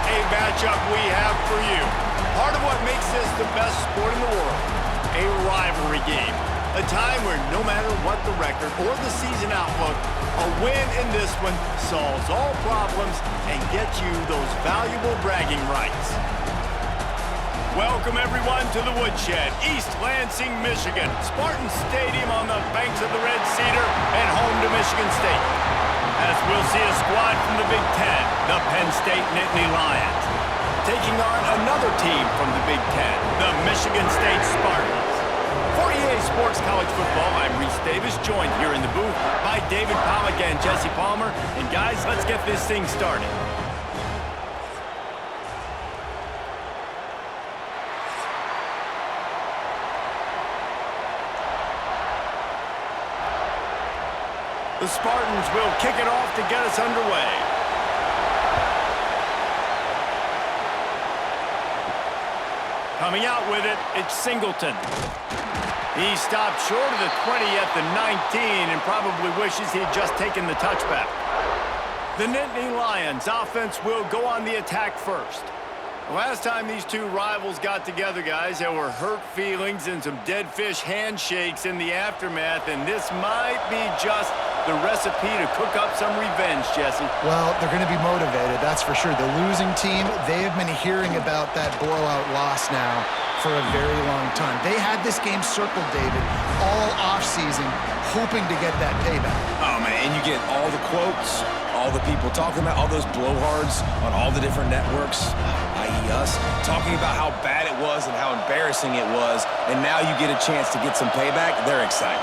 a matchup we have for you. Part of what makes this the best sport in the world, a rivalry game. A time where no matter what the record or the season outlook, a win in this one solves all problems and gets you those valuable bragging rights. Welcome everyone to the Woodshed, East Lansing, Michigan. Spartans Stadium on the banks of the Red Cedar and home to Michigan State. As we'll see a squad from the Big Ten, the Penn State Nittany Lions, taking on another team from the Big Ten, the Michigan State Spartans. For EA Sports College Football, I'm Reese Davis, joined here in the booth by David Pollack and Jesse Palmer. And guys, let's get this thing started. The Spartans will kick it off to get us underway. Coming out with it, it's Singleton. He stopped short of the 20 at the 19 and probably wishes he had just taken the touchback. The Nittany Lions offense will go on the attack first. The last time these two rivals got together, guys, there were hurt feelings and some dead fish handshakes in the aftermath, and this might be just the recipe to cook up some revenge, Jesse. Well, they're going to be motivated, that's for sure. The losing team, they have been hearing about that blowout loss now for a very long time. They had this game circled, David, all offseason, hoping to get that payback. Oh, man, and you get all the quotes, all the people talking about all those blowhards on all the different networks, i.e. us, talking about how bad it was and how embarrassing it was, and now you get a chance to get some payback. They're excited.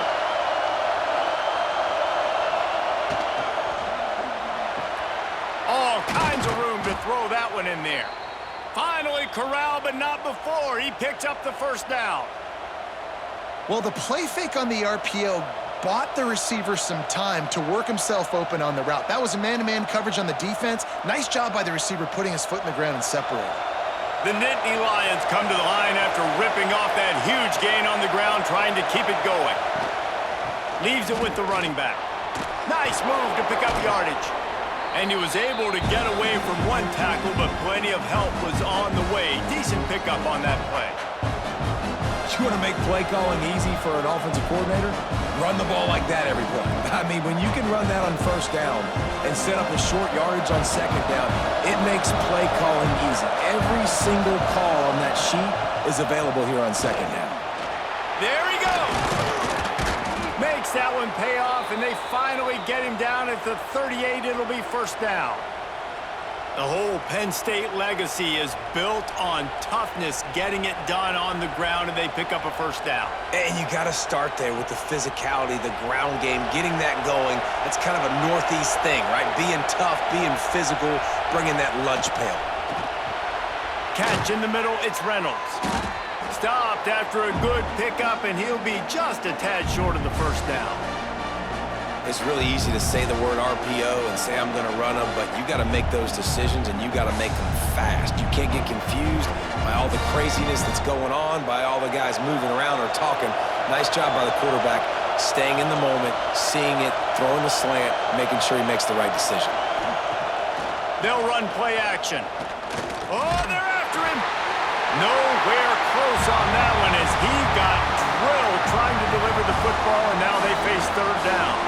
All kinds of room to throw that one in there. Finally corralled, but not before. He picks up the first down. Well, the play fake on the RPO bought the receiver some time to work himself open on the route. That was a man-to-man coverage on the defense. Nice job by the receiver putting his foot in the ground and separating. The Nittany Lions come to the line after ripping off that huge gain on the ground, trying to keep it going. Leaves it with the running back. Nice move to pick up yardage. And he was able to get away from one tackle, but plenty of help was on the way. Decent pickup on that play. You want to make play calling easy for an offensive coordinator? Run the ball like that every play. I mean, when you can run that on first down and set up a short yardage on second down, it makes play calling easy. Every single call on that sheet is available here on second down. There he goes. Makes that one pay off, and they finally get him down at the 38. It'll be first down. The whole Penn State legacy is built on toughness, getting it done on the ground, and they pick up a first down. And you got to start there with the physicality, the ground game, getting that going. That's kind of a Northeast thing, right? Being tough, being physical, bringing that lunch pail. Catch in the middle, it's Reynolds. Stopped after a good pickup, and he'll be just a tad short of the first down. It's really easy to say the word RPO and say I'm going to run them, but you got to make those decisions, and you got to make them fast. You can't get confused by all the craziness that's going on, by all the guys moving around or talking. Nice job by the quarterback, staying in the moment, seeing it, throwing the slant, making sure he makes the right decision. They'll run play action. Oh, they're after him. Nowhere close on that one as he got drilled trying to deliver the football, and now they face third down.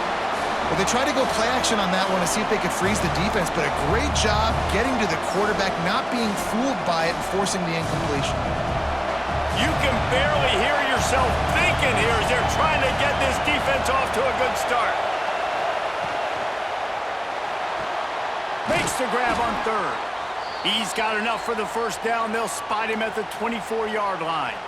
Well, they tried to go play action on that one to see if they could freeze the defense, but a great job getting to the quarterback, not being fooled by it and forcing the incompletion. You can barely hear yourself thinking here as they're trying to get this defense off to a good start. Makes the grab on third. He's got enough for the first down. They'll spot him at the 24-yard line.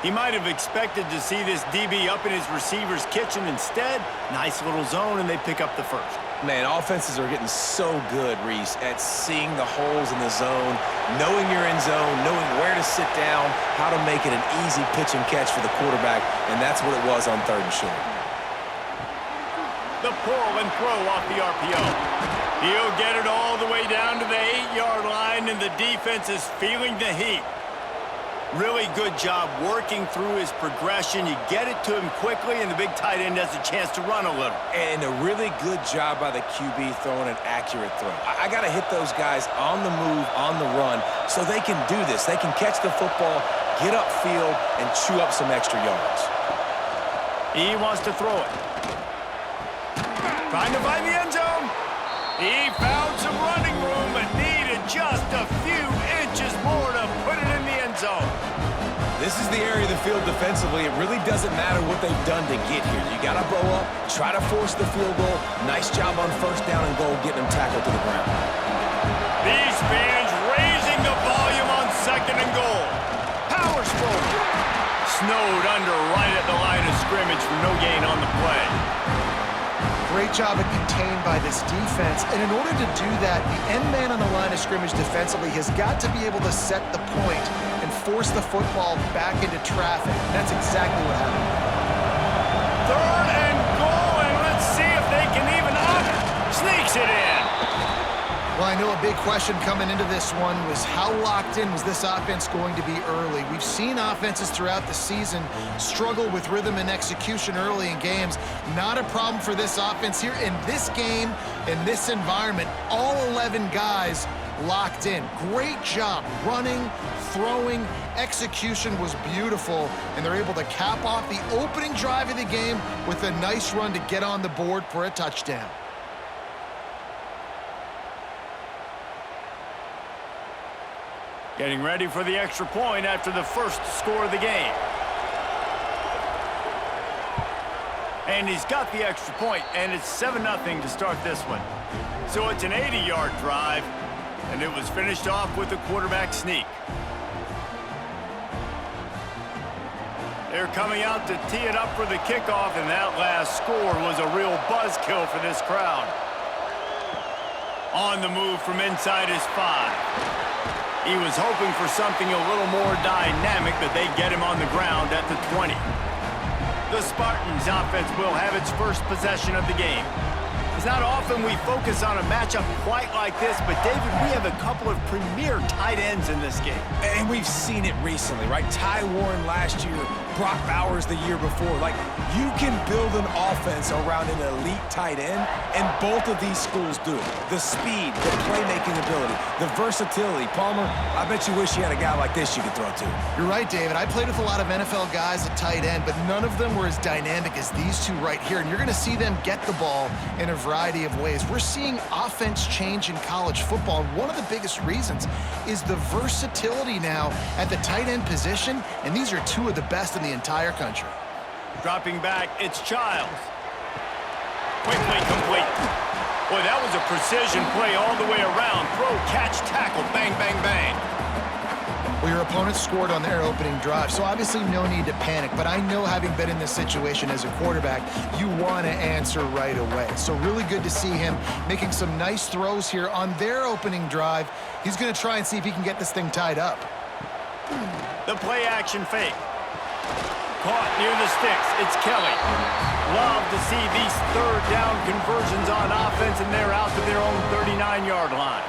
He might have expected to see this DB up in his receiver's kitchen. Instead, nice little zone, and they pick up the first. Man, offenses are getting so good, Reese, at seeing the holes in the zone, knowing you're in zone, knowing where to sit down, how to make it an easy pitch and catch for the quarterback, and that's what it was on third and short. The pull and throw off the RPO. He'll get it all the way down to the 8-yard line, and the defense is feeling the heat. Really good job working through his progression. You get it to him quickly, and the big tight end has a chance to run a little. And a really good job by the QB throwing an accurate throw. I got to hit those guys on the move, on the run, so they can do this. They can catch the football, get upfield, and chew up some extra yards. He wants to throw it. Trying to find the end zone. He found some running room, but needed just a few inches more to put it in the end zone. This is the area of the field defensively. It really doesn't matter what they've done to get here. You got to bow up, try to force the field goal. Nice job on first down and goal, getting them tackled to the ground. These fans raising the volume on second and goal. Powers forward. Snowed under right at the line of scrimmage for no gain on the play. Great job of contained by this defense. And in order to do that, the end man on the line of scrimmage defensively has got to be able to set the point and force the football back into traffic. That's exactly what happened. Third and goal, and let's see if they can even up it. Sneaks it in. Well, I know a big question coming into this one was how locked in was this offense going to be early? We've seen offenses throughout the season struggle with rhythm and execution early in games. Not a problem for this offense here. In this game, in this environment, all 11 guys locked in. Great job running, throwing, execution was beautiful, and they're able to cap off the opening drive of the game with a nice run to get on the board for a touchdown. Getting ready for the extra point after the first score of the game. And he's got the extra point, and it's 7-0 to start this one. So it's an 80-yard drive, and it was finished off with a quarterback sneak. They're coming out to tee it up for the kickoff, and that last score was a real buzzkill for this crowd. On the move from inside his 5. He was hoping for something a little more dynamic, but they get him on the ground at the 20. The Spartans offense will have its first possession of the game. It's not often we focus on a matchup quite like this, but David, we have a couple of premier tight ends in this game. And we've seen it recently, right? Ty Warren last year, Brock Bowers the year before. Like, you can build an offense around an elite tight end, and both of these schools do it. The speed, the playmaking ability, the versatility. Palmer, I bet you wish you had a guy like this you could throw to. You're right, David. I played with a lot of NFL guys at tight end, but none of them were as dynamic as these two right here. And you're going to see them get the ball in a variety of ways. We're seeing offense change in college football. And one of the biggest reasons is the versatility now at the tight end position, and these are two of the best in the entire country. Dropping back, it's Childs. Quickly complete. Boy, that was a precision play all the way around. Throw, catch, tackle, bang, bang, bang. Well, your opponent scored on their opening drive, so obviously no need to panic. But I know, having been in this situation as a quarterback, you want to answer right away. So really good to see him making some nice throws here on their opening drive. He's going to try and see if he can get this thing tied up. The play action fake. Caught near the sticks. It's Kelly. Love to see these third down conversions on offense, and they're out to their own 39-yard line.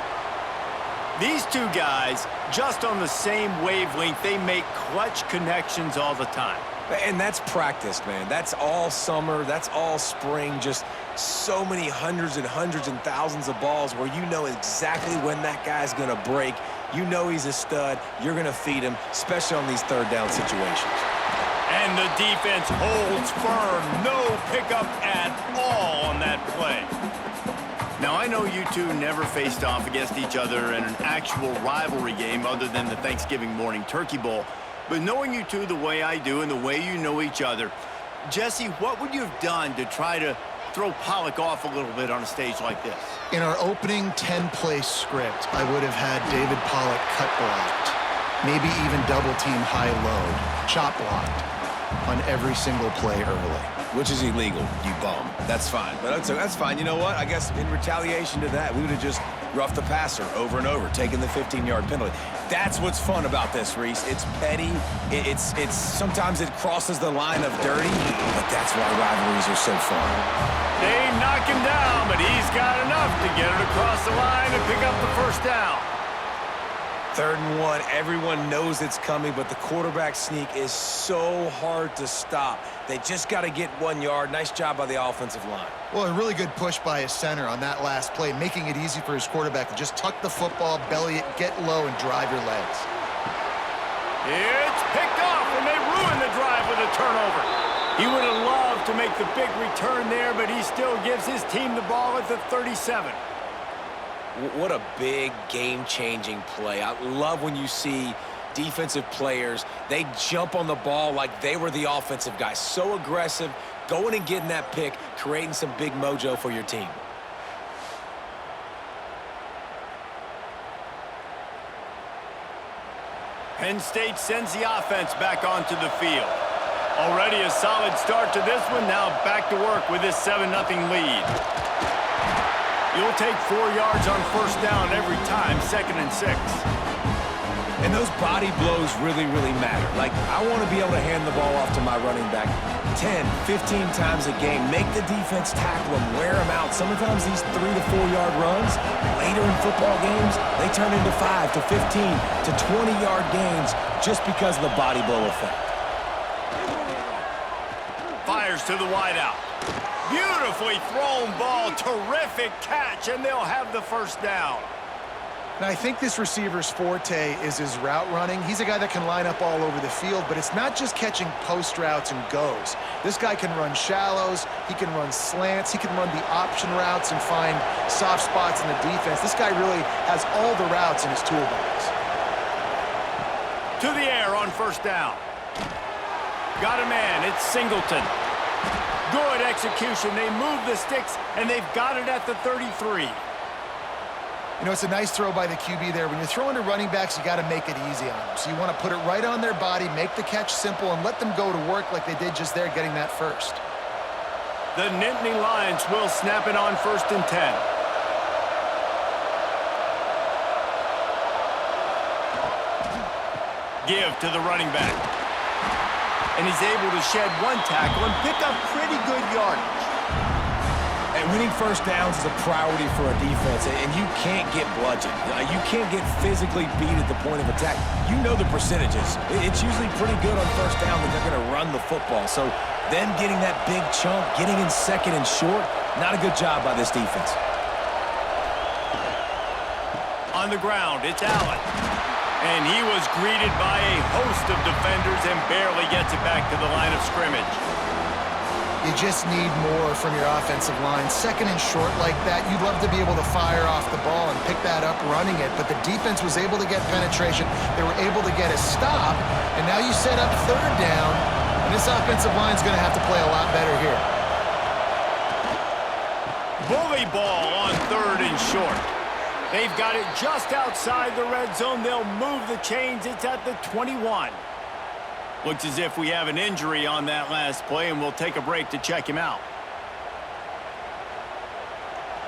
These two guys, just on the same wavelength, they make clutch connections all the time. And that's practice, man. That's all summer. That's all spring. Just so many hundreds and thousands of balls where you know exactly when that guy's going to break. You know he's a stud. You're going to feed him, especially on these third down situations. And the defense holds firm. No pickup at all on that play. Now, I know you two never faced off against each other in an actual rivalry game other than the Thanksgiving morning Turkey Bowl. But knowing you two the way I do and the way you know each other, Jesse, what would you have done to try to throw Pollock off a little bit on a stage like this? In our opening 10-play script, I would have had David Pollock cut blocked, maybe even double-team high-load, chop blocked on every single play early. Which is illegal, you bum. That's fine. But that's fine. You know what? I guess in retaliation to that, we would have just roughed the passer over and over, taking the 15-yard penalty. That's what's fun about this, Reese. It's petty. It's sometimes it crosses the line of dirty, but that's why rivalries are so fun. They knock him down, but he's got enough to get it across the line and pick up the first down. 3rd and 1, everyone knows it's coming, but the quarterback sneak is so hard to stop. They just got to get 1 yard. Nice job by the offensive line. Well, a really good push by his center on that last play, making it easy for his quarterback to just tuck the football, belly it, get low, and drive your legs. It's picked off, and they ruin the drive with a turnover. He would have loved to make the big return there, but he still gives his team the ball at the 37. What a big game-changing play. I love when you see defensive players, they jump on the ball like they were the offensive guy. So aggressive, going and getting that pick, creating some big mojo for your team. Penn State sends the offense back onto the field. Already a solid start to this one. Now back to work with this 7-0 lead. You'll take 4 yards on 1st down every time, 2nd and 6. And those body blows really, really matter. Like, I want to be able to hand the ball off to my running back 10, 15 times a game. Make the defense tackle them, wear them out. Sometimes these 3 to 4 yard runs, later in football games, they turn into 5 to 15 to 20 yard gains just because of the body blow effect. Fires to the wideout. Beautifully thrown ball, terrific catch, and they'll have the 1st down. Now, I think this receiver's forte is his route running. He's a guy that can line up all over the field, but it's not just catching post routes and goes. This guy can run shallows, he can run slants, he can run the option routes and find soft spots in the defense. This guy really has all the routes in his toolbox. To the air on 1st down. Got a man, it's Singleton. Good execution. They move the sticks, and they've got it at the 33. You know, it's a nice throw by the QB there. When you're throwing to running backs, you got to make it easy on them. So you want to put it right on their body, make the catch simple, and let them go to work like they did just there, getting that 1st. The Nittany Lions will snap it on 1st and 10. Give to the running back. And he's able to shed 1 tackle and pick up pretty good yardage. And winning 1st downs is a priority for a defense, and you can't get bludgeoned. You can't get physically beat at the point of attack. You know the percentages. It's usually pretty good on 1st down that they're going to run the football. So them getting that big chunk, getting in 2nd and short, not a good job by this defense. On the ground, it's Allen. And he was greeted by a host of defenders and barely gets it back to the line of scrimmage. You just need more from your offensive line. 2nd and short like that, you'd love to be able to fire off the ball and pick that up running it, but the defense was able to get penetration. They were able to get a stop, and now you set up 3rd down, and this offensive line's going to have to play a lot better here. Bully ball on 3rd and short. They've got it just outside the red zone. They'll move the chains. It's at the 21. Looks as if we have an injury on that last play, and we'll take a break to check him out.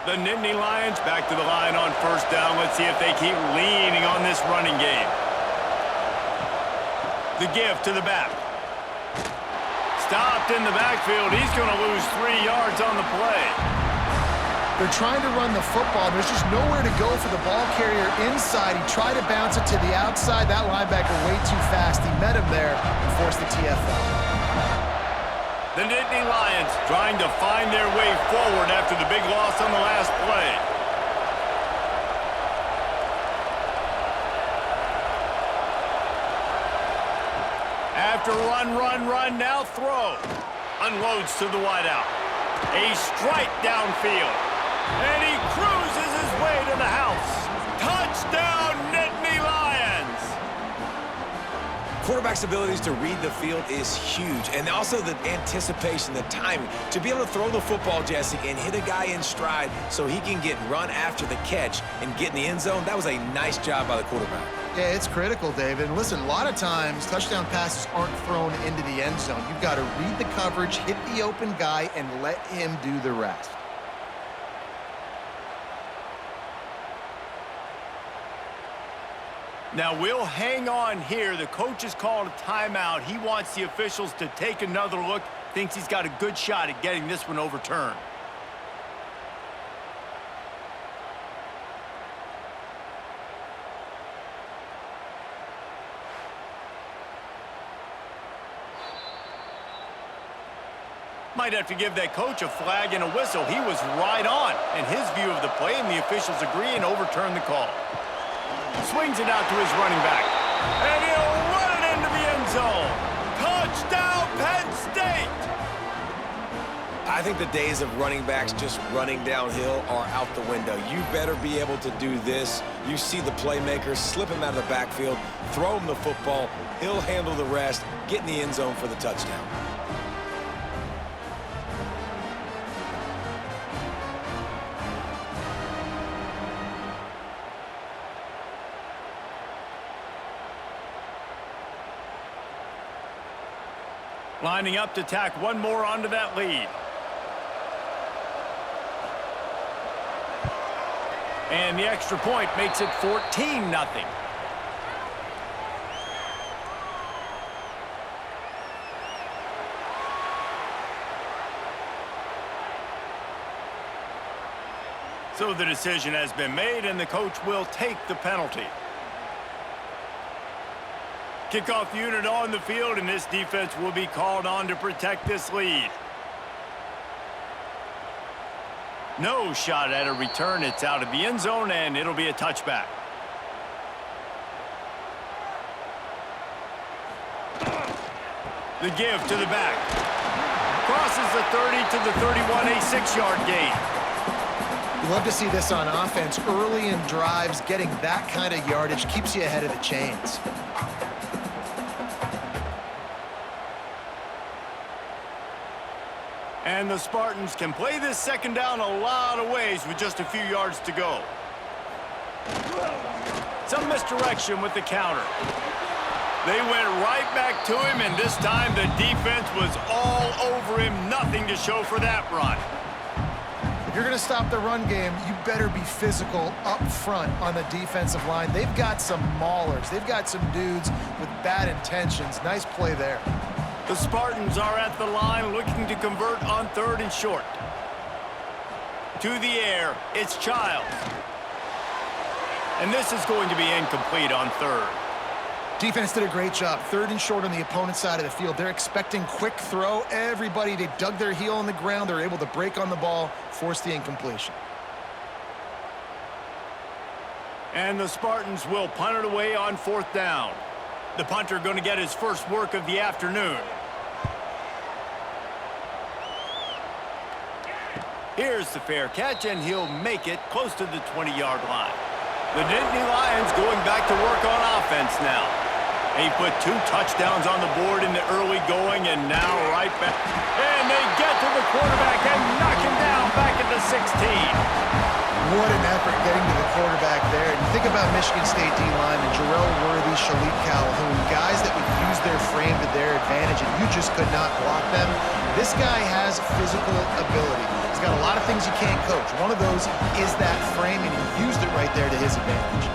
The Nittany Lions back to the line on 1st down. Let's see if they keep leaning on this running game. The give to the back. Stopped in the backfield. He's going to lose 3 yards on the play. They're trying to run the football. There's just nowhere to go for the ball carrier inside. He tried to bounce it to the outside. That linebacker way too fast. He met him there and forced the TFL. The Nittany Lions trying to find their way forward after the big loss on the last play. After run, now throw. Unloads to the wideout. A strike downfield. And he cruises his way to the house. Touchdown, Nittany Lions! Quarterback's abilities to read the field is huge, and also the anticipation, the timing. To be able to throw the football, Jesse, and hit a guy in stride so he can get run after the catch and get in the end zone, that was a nice job by the quarterback. Yeah, it's critical, David. And listen, a lot of times touchdown passes aren't thrown into the end zone. You've got to read the coverage, hit the open guy, and let him do the rest. Now we'll hang on here. The coach has called a timeout. He wants the officials to take another look. Thinks he's got a good shot at getting this one overturned. Might have to give that coach a flag and a whistle. He was right on in his view of the play, and the officials agree and overturn the call. Swings it out to his running back. And he'll run it into the end zone. Touchdown, Penn State! I think the days of running backs just running downhill are out the window. You better be able to do this. You see the playmakers, slip him out of the backfield, throw him the football, he'll handle the rest, get in the end zone for the touchdown. Lining up to tack one more onto that lead. And the extra point makes it 14-0. So the decision has been made, and the coach will take the penalty. Kickoff unit on the field, and this defense will be called on to protect this lead. No shot at a return. It's out of the end zone, and it'll be a touchback. The give to the back. Crosses the 30 to the 31, a 6-yard gain. You love to see this on offense. Early in drives, getting that kind of yardage keeps you ahead of the chains. And the Spartans can play this second down a lot of ways with just a few yards to go. Some misdirection with the counter. They went right back to him, and this time the defense was all over him. Nothing to show for that run. If you're going to stop the run game, you better be physical up front on the defensive line. They've got some maulers. They've got some dudes with bad intentions. Nice play there. The Spartans are at the line looking to convert on 3rd and short. To the air, it's Childs. And this is going to be incomplete on 3rd. Defense did a great job. 3rd and short on the opponent's side of the field. They're expecting quick throw. Everybody, they dug their heel on the ground. They're able to break on the ball, force the incompletion. And the Spartans will punt it away on 4th down. The punter going to get his first work of the afternoon. Here's the fair catch, and he'll make it close to the 20-yard line. The Nittany Lions going back to work on offense now. He put 2 touchdowns on the board in the early going, and now right back. And they get to the quarterback and knock him down back at the 16. What an effort getting to the quarterback there. And you think about Michigan State D-linemen, Jarrell Worthy, Shalik Calhoun, guys that would use their frame to their advantage, and you just could not block them. This guy has physical ability. He's got a lot of things you can't coach. One of those is that frame, and he used it right there to his advantage.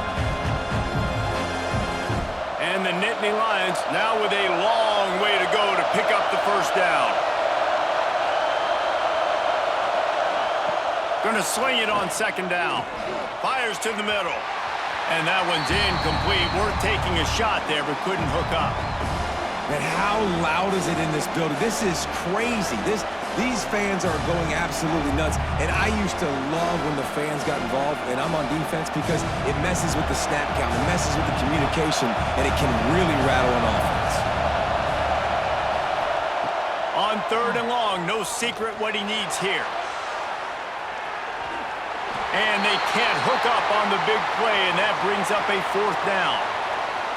And the Nittany Lions now with a long way to go to pick up the first down. Going to sling it on 2nd down. Fires to the middle. And that one's incomplete. Worth taking a shot there, but couldn't hook up. And how loud is it in this building? This is crazy. These fans are going absolutely nuts. And I used to love when the fans got involved, and I'm on defense, because it messes with the snap count, it messes with the communication, and it can really rattle an offense. On 3rd and long, no secret what he needs here. And they can't hook up on the big play, and that brings up a 4th down.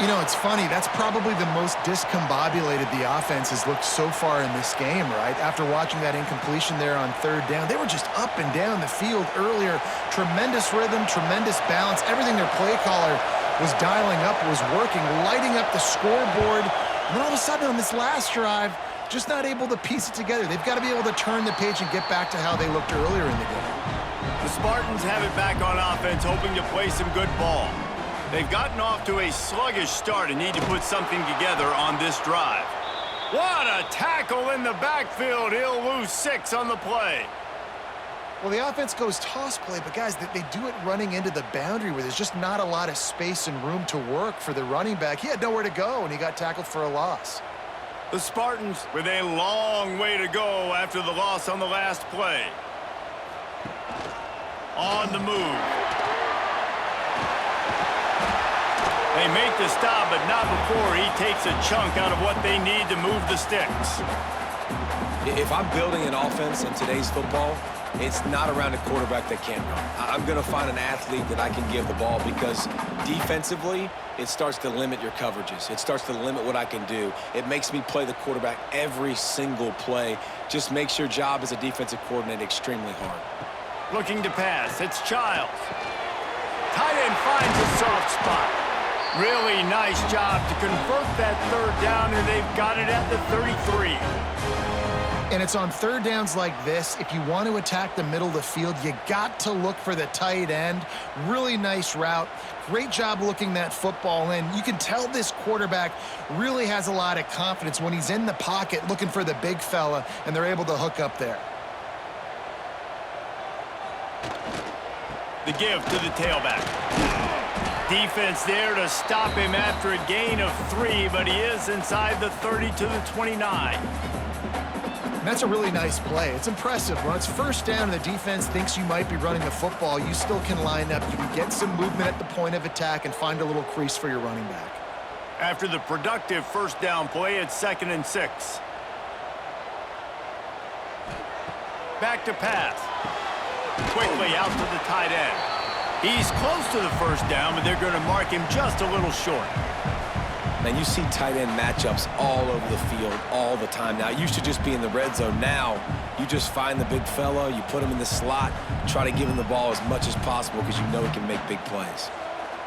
You know, it's funny. That's probably the most discombobulated the offense has looked so far in this game, right? After watching that incompletion there on 3rd down, they were just up and down the field earlier. Tremendous rhythm, tremendous balance. Everything their play caller was dialing up was working, lighting up the scoreboard. And then all of a sudden on this last drive, just not able to piece it together. They've got to be able to turn the page and get back to how they looked earlier in the game. The Spartans have it back on offense, hoping to play some good ball. They've gotten off to a sluggish start and need to put something together on this drive. What a tackle in the backfield. He'll lose 6 on the play. Well, the offense goes toss play, but guys, they do it running into the boundary where there's just not a lot of space and room to work for the running back. He had nowhere to go, and he got tackled for a loss. The Spartans with a long way to go after the loss on the last play. On the move. They make the stop, but not before he takes a chunk out of what they need to move the sticks. If I'm building an offense in today's football, it's not around a quarterback that can't run. I'm going to find an athlete that I can give the ball because defensively, it starts to limit your coverages. It starts to limit what I can do. It makes me play the quarterback every single play. Just makes your job as a defensive coordinator extremely hard. Looking to pass. It's Childs. Tight end finds a soft spot. Really nice job to convert that third down, and they've got it at the 33. And it's on third downs like this, if you want to attack the middle of the field, you got to look for the tight end. Really nice route. Great job looking that football in. You can tell this quarterback really has a lot of confidence when he's in the pocket looking for the big fella, and they're able to hook up there. The give to the tailback. Defense there to stop him after a gain of 3, but he is inside the 30 to the 29. And that's a really nice play. It's impressive. When it's first down and the defense thinks you might be running the football, you still can line up. You can get some movement at the point of attack and find a little crease for your running back. After the productive first down play, it's 2nd and 6. Back to pass. Quickly out to the tight end. He's close to the first down, but they're going to mark him just a little short. Man, you see tight end matchups all over the field all the time. Now, it used to just be in the red zone. Now, you just find the big fellow, you put him in the slot, try to give him the ball as much as possible because you know he can make big plays.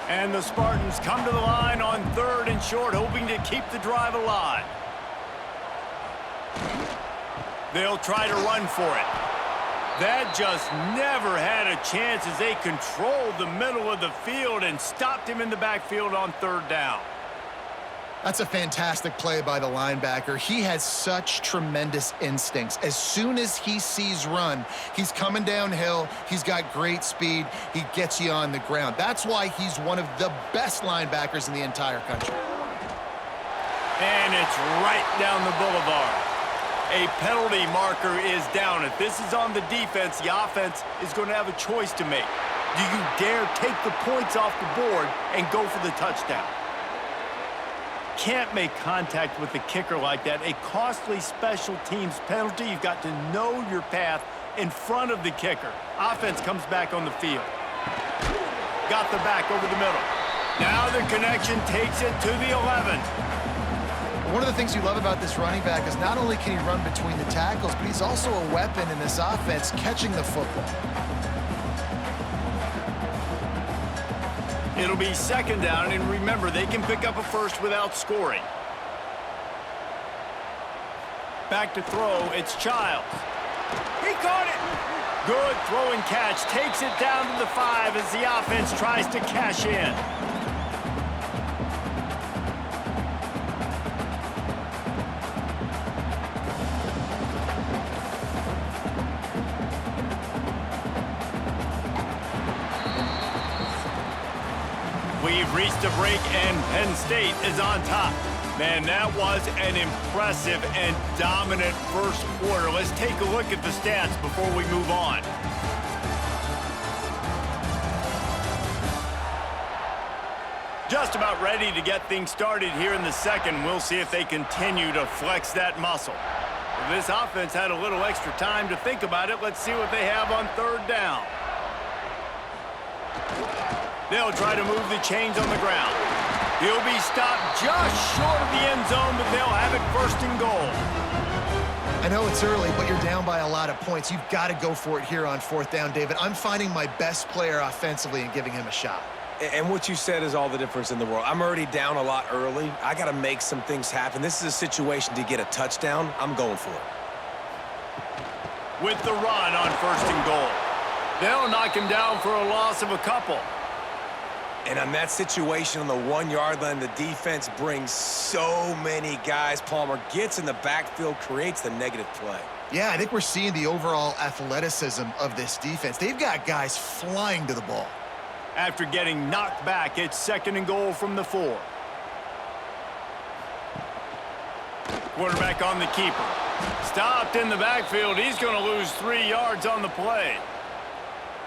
And the Spartans come to the line on 3rd and short, hoping to keep the drive alive. They'll try to run for it. That just never had a chance as they controlled the middle of the field and stopped him in the backfield on 3rd down. That's a fantastic play by the linebacker. He has such tremendous instincts. As soon as he sees run, he's coming downhill. He's got great speed. He gets you on the ground. That's why he's one of the best linebackers in the entire country. And it's right down the boulevard. A penalty marker is down. If this is on the defense, the offense is going to have a choice to make. Do you dare take the points off the board and go for the touchdown? Can't make contact with the kicker like that. A costly special teams penalty. You've got to know your path in front of the kicker. Offense comes back on the field. Got the back over the middle. Now the connection takes it to the 11. One of the things you love about this running back is not only can he run between the tackles, but he's also a weapon in this offense catching the football. It'll be 2nd down, and remember, they can pick up a first without scoring. Back to throw, it's Childs. He caught it! Good throw and catch, takes it down to the 5 as the offense tries to cash in. We've reached a break, and Penn State is on top. Man, that was an impressive and dominant first quarter. Let's take a look at the stats before we move on. Just about ready to get things started here in the second. We'll see if they continue to flex that muscle. If this offense had a little extra time to think about it, let's see what they have on 3rd down. They'll try to move the chains on the ground. He'll be stopped just short of the end zone, but they'll have it 1st and goal. I know it's early, but you're down by a lot of points. You've got to go for it here on 4th down, David. I'm finding my best player offensively and giving him a shot. And what you said is all the difference in the world. I'm already down a lot early. I got to make some things happen. This is a situation to get a touchdown. I'm going for it. With the run on 1st and goal. They'll knock him down for a loss of a couple. And on that situation on the 1-yard line, the defense brings so many guys. Palmer gets in the backfield, creates the negative play. Yeah, I think we're seeing the overall athleticism of this defense. They've got guys flying to the ball. After getting knocked back, it's 2nd and goal from the 4. Quarterback on the keeper. Stopped in the backfield. He's going to lose 3 yards on the play.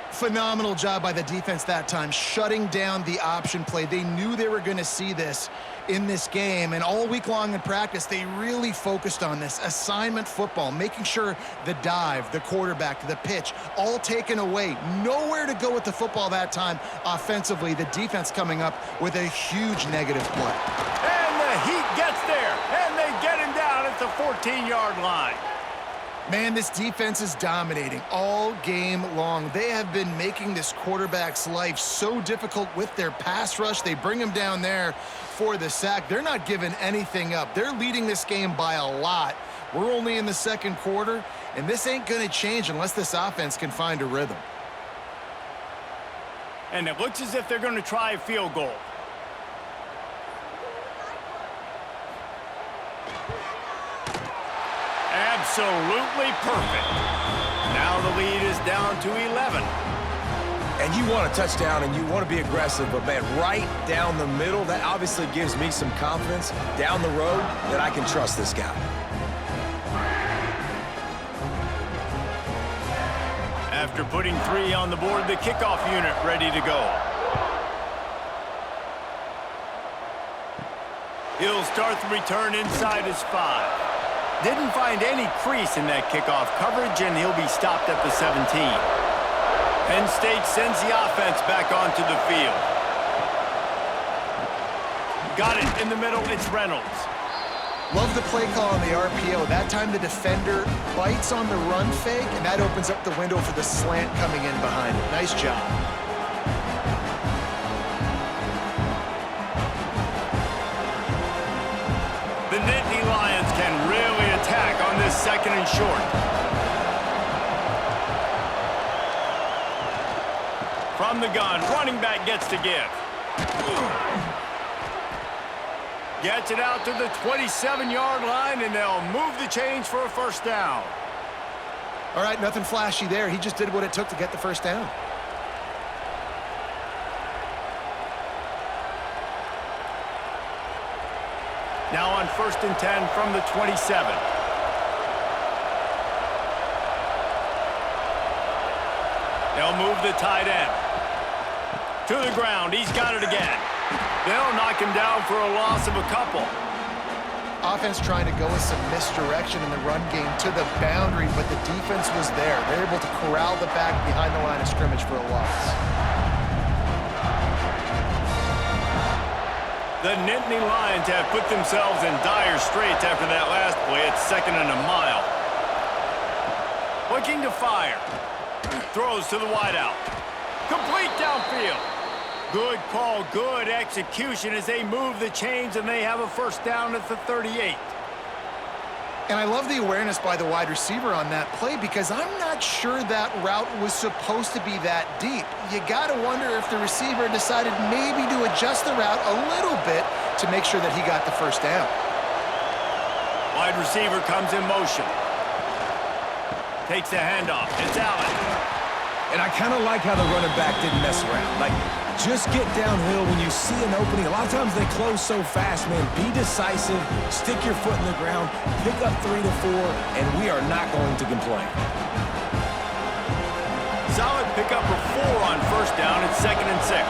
Phenomenal job by the defense that time, shutting down the option play. They knew they were going to see this in this game, and all week long in practice, they really focused on this assignment football, making sure the dive, the quarterback, the pitch, all taken away. Nowhere to go with the football that time offensively. The defense coming up with a huge negative play. And the Heat gets there, and they get him down at the 14-yard line. Man, this defense is dominating all game long. They have been making this quarterback's life so difficult with their pass rush. They bring him down there for the sack. They're not giving anything up. They're leading this game by a lot. We're only in the second quarter, and this ain't going to change unless this offense can find a rhythm. And it looks as if they're going to try a field goal. Absolutely perfect. Now the lead is down to 11. And you want a touchdown and you want to be aggressive, but man, right down the middle, that obviously gives me some confidence down the road that I can trust this guy. After putting 3 on the board, the kickoff unit ready to go. He'll start the return inside his 5. Didn't find any crease in that kickoff coverage, and he'll be stopped at the 17. Penn State sends the offense back onto the field. Got it in the middle. It's Reynolds. Love the play call on the RPO. That time the defender bites on the run fake, and that opens up the window for the slant coming in behind it. Nice job. The Nittany Lions can really attack on this second and short. From the gun, running back gets to give. Gets it out to the 27-yard line, and they'll move the chains for a first down. All right, nothing flashy there. He just did what it took to get the first down. Now on 1st and 10 from the 27. They'll move the tight end. To the ground. He's got it again. They'll knock him down for a loss of a couple. Offense trying to go with some misdirection in the run game to the boundary, but the defense was there. They're able to corral the back behind the line of scrimmage for a loss. The Nittany Lions have put themselves in dire straits after that last play. It's 2nd and a mile. Looking to fire. Throws to the wideout. Complete downfield. Good call, good execution as they move the chains, and they have a first down at the 38. And I love the awareness by the wide receiver on that play because I'm not sure that route was supposed to be that deep. You got to wonder if the receiver decided maybe to adjust the route a little bit to make sure that he got the first down. Wide receiver comes in motion. Takes the handoff. It's Allen. And I kind of like how the running back didn't mess around. Like, just get downhill when you see an opening. A lot of times they close so fast, man. Be decisive, stick your foot in the ground, pick up 3 to 4, and we are not going to complain. Solid pickup of 4 on first down. It's 2nd and 6.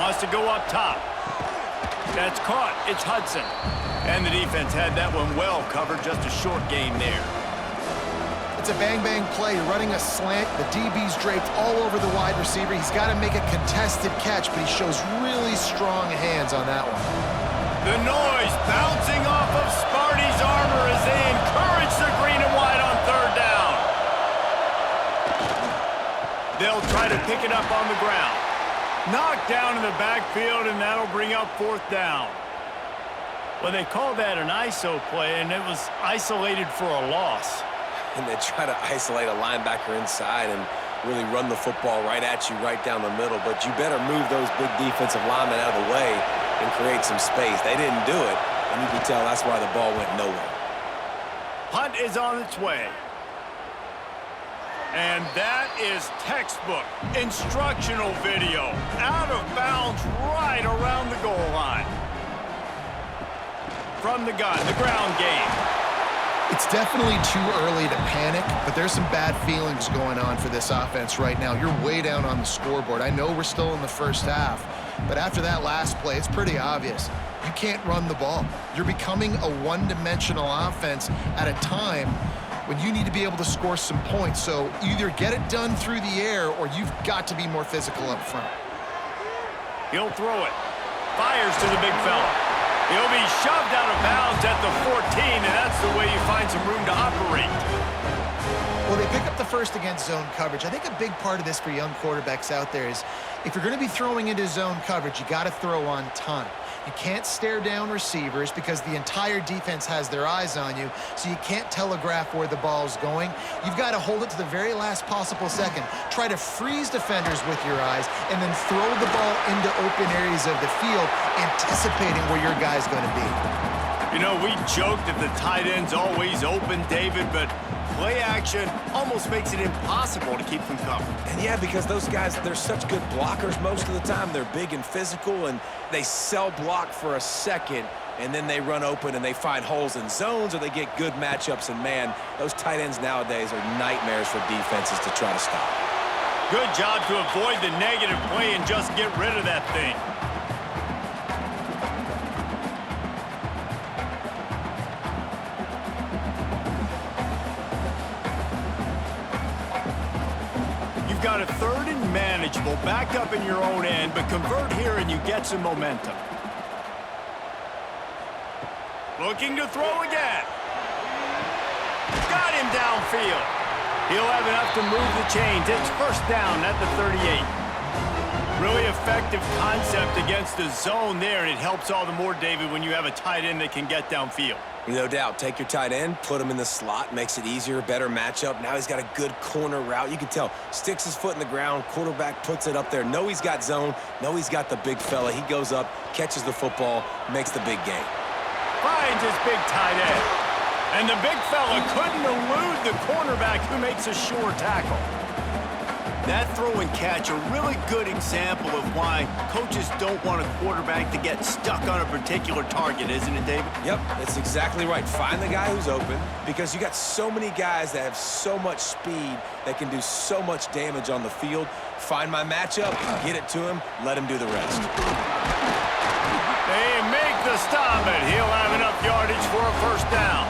Wants to go up top. That's caught. It's Hudson. And the defense had that one well covered. Just a short gain there. It's a bang-bang play. You're running a slant. The DB's draped all over the wide receiver. He's got to make a contested catch, but he shows really strong hands on that one. The noise bouncing off of Sparty's armor as they encourage the green and white on 3rd down. They'll try to pick it up on the ground. Knocked down in the backfield, and that'll bring up 4th down. Well, they called that an ISO play, and it was isolated for a loss. And they try to isolate a linebacker inside and really run the football right at you, right down the middle. But you better move those big defensive linemen out of the way and create some space. They didn't do it, and you can tell that's why the ball went nowhere. Punt is on its way. And that is textbook instructional video. Out of bounds right around the goal line. from the gun, the ground game. It's definitely too early to panic, but there's some bad feelings going on for this offense right now. You're way down on the scoreboard. I know we're still in the first half, but after that last play, it's pretty obvious. You can't run the ball. You're becoming a one-dimensional offense at a time when you need to be able to score some points. So either get it done through the air or you've got to be more physical up front. He'll throw it. Fires to the big fella. He'll be shoved out of bounds at the 14, and that's the way you find some room to operate. Well, they pick up the first against zone coverage. I think a big part of this for young quarterbacks out there is if you're going to be throwing into zone coverage, you got to throw on time. You can't stare down receivers because the entire defense has their eyes on you, so you can't telegraph where the ball's going. You've got to hold it to the very last possible second. Try to freeze defenders with your eyes and then throw the ball into open areas of the field, anticipating where your guy's going to be. You know, we joked that the tight end's always open, David, but play action almost makes it impossible to keep them covered. And yeah, because those guys, they're such good blockers most of the time. They're big and physical, and they sell block for a second, and then they run open and they find holes in zones or they get good matchups. And, man, those tight ends nowadays are nightmares for defenses to try to stop. Good job to avoid the negative play and just get rid of that thing. You've got a third and manageable, back up in your own end, but convert here and you get some momentum. Looking to throw again. Got him downfield. He'll have enough to move the chains. It's first down at the 38. Really effective concept against the zone there, and it helps all the more, David, when you have a tight end that can get downfield. No doubt. Take your tight end, put him in the slot, makes it easier, better matchup. Now he's got a good corner route. You can tell, sticks his foot in the ground, quarterback puts it up there. Know he's got zone, know he's got the big fella. He goes up, catches the football, makes the big game. Finds his big tight end. And the big fella couldn't elude the cornerback who makes a sure tackle. That throw and catch, a really good example of why coaches don't want a quarterback to get stuck on a particular target, isn't it, David? Yep, that's exactly right. Find the guy who's open because you got so many guys that have so much speed that can do so much damage on the field. Find my matchup, get it to him, let him do the rest. They make the stop, and he'll have enough yardage for a first down.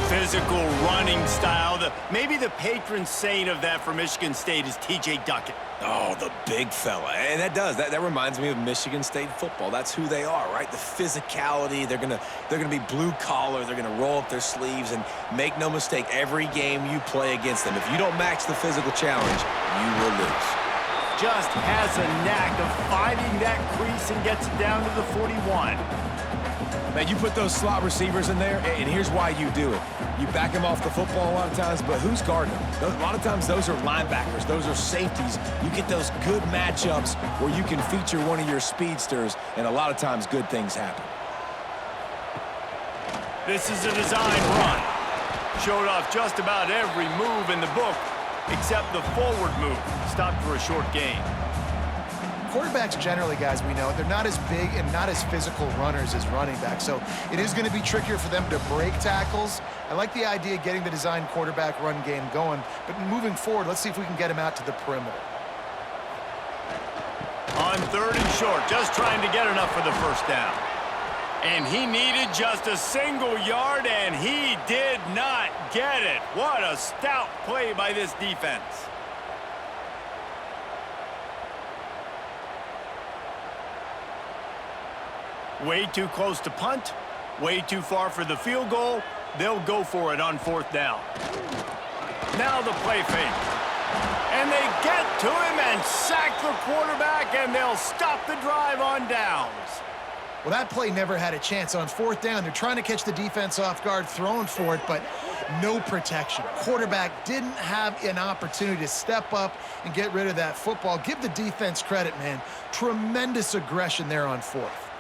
Physical running style. Maybe the patron saint of that for Michigan State is T.J. Duckett. Oh, the big fella. And that reminds me of Michigan State football. That's who they are, right? The physicality. They're gonna be blue collar. They're gonna roll up their sleeves, and make no mistake, every game you play against them, if you don't match the physical challenge, you will lose. Just has a knack of finding that crease and gets it down to the 41. Man, you put those slot receivers in there, and here's why you do it. You back them off the football a lot of times, but who's guarding them? A lot of times those are linebackers. Those are safeties. You get those good matchups where you can feature one of your speedsters, and a lot of times good things happen. This is a design run. Showed off just about every move in the book except the forward move. Stopped for a short gain. Quarterbacks generally, guys, we know, they're not as big and not as physical runners as running backs, so it is going to be trickier for them to break tackles. I like the idea of getting the design quarterback run game going, but moving forward, let's see if we can get him out to the perimeter. On third and short, just trying to get enough for the first down. And he needed just a single yard, and he did not get it. What a stout play by this defense. Way too close to punt, way too far for the field goal. They'll go for it on fourth down. Now the play fake. And they get to him and sack the quarterback, and they'll stop the drive on downs. Well, that play never had a chance. On fourth down, they're trying to catch the defense off guard, throwing for it, but no protection. Quarterback didn't have an opportunity to step up and get rid of that football. Give the defense credit, man. Tremendous aggression there on fourth.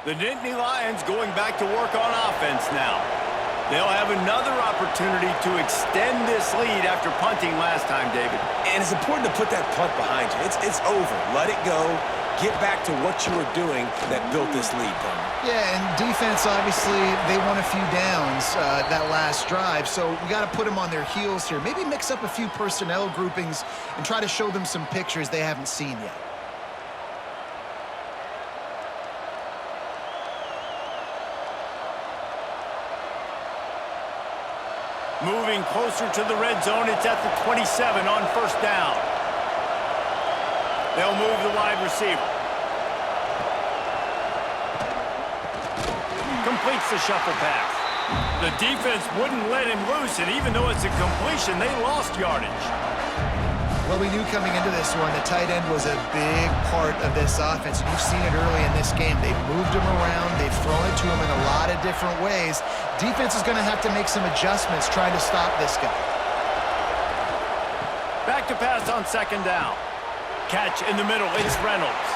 The Nittany Lions going back to work on offense now. They'll have another opportunity to extend this lead after punting last time, David. And it's important to put that punt behind you. It's over. Let it go. get back to what you were doing that built this lead, Penn. Yeah, and defense, obviously, they won a few downs that last drive, so we got to put them on their heels here. Maybe mix up a few personnel groupings and try to show them some pictures they haven't seen yet. Moving closer to the red zone, it's at the 27 on first down. They'll move the wide receiver. Completes the shuffle pass. The defense wouldn't let him loose, and even though it's a completion, they lost yardage. Well, we knew coming into this one, the tight end was a big part of this offense, and you've seen it early in this game. They've moved him around. They've thrown it to him in a lot of different ways. Defense is going to have to make some adjustments trying to stop this guy. Back to pass on second down. Catch in the middle. It's Reynolds.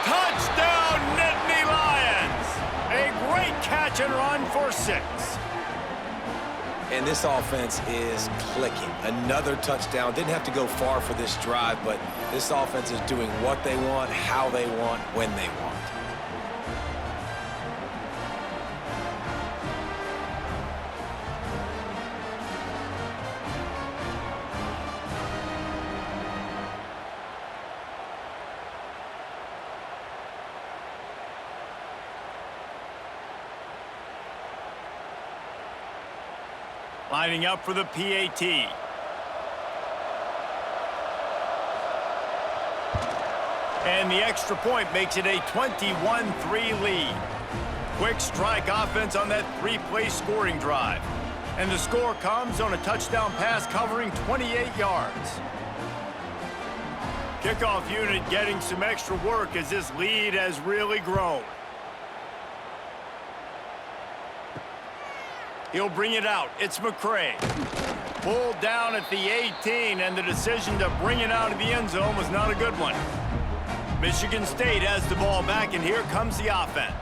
Touchdown, Nittany Lions! A great catch and run for 6. And this offense is clicking. Another touchdown. Didn't have to go far for this drive, but this offense is doing what they want, how they want, when they want. Lining up for the PAT. And the extra point makes it a 21-3 lead. Quick strike offense on that 3-play scoring drive. And the score comes on a touchdown pass covering 28 yards. Kickoff unit getting some extra work as this lead has really grown. He'll bring it out. It's McCray. Pulled down at the 18, and the decision to bring it out of the end zone was not a good one. Michigan State has the ball back, and here comes the offense.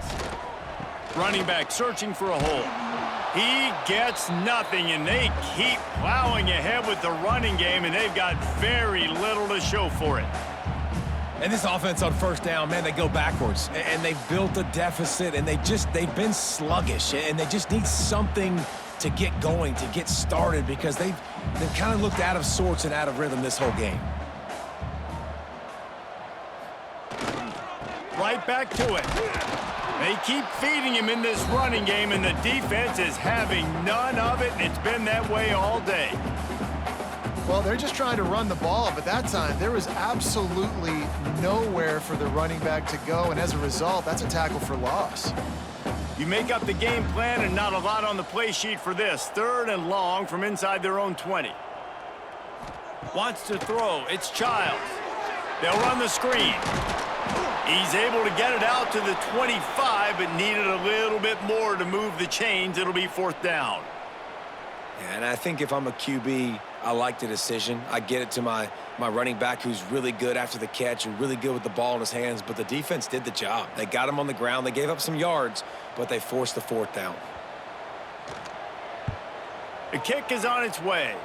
Running back searching for a hole. He gets nothing, and they keep plowing ahead with the running game, and they've got very little to show for it. And this offense on first down, man, they go backwards. And they've built a deficit, and they've been sluggish. And they just need something to get going, to get started, because they've kind of looked out of sorts and out of rhythm this whole game. Right back to it. They keep feeding him in this running game, and the defense is having none of it, and it's been that way all day. Well, they're just trying to run the ball, but that time there was absolutely nowhere for the running back to go, and as a result, that's a tackle for loss. You make up the game plan and not a lot on the play sheet for this. 3rd and long from inside their own 20. Wants to throw. It's Childs. They'll run the screen. He's able to get it out to the 25, but needed a little bit more to move the chains. It'll be 4th down. Yeah, and I think if I'm a QB, I like the decision. I get it to my running back who's really good after the catch and really good with the ball in his hands, but the defense did the job. They got him on the ground. They gave up some yards, but they forced the 4th down. The kick is on its way.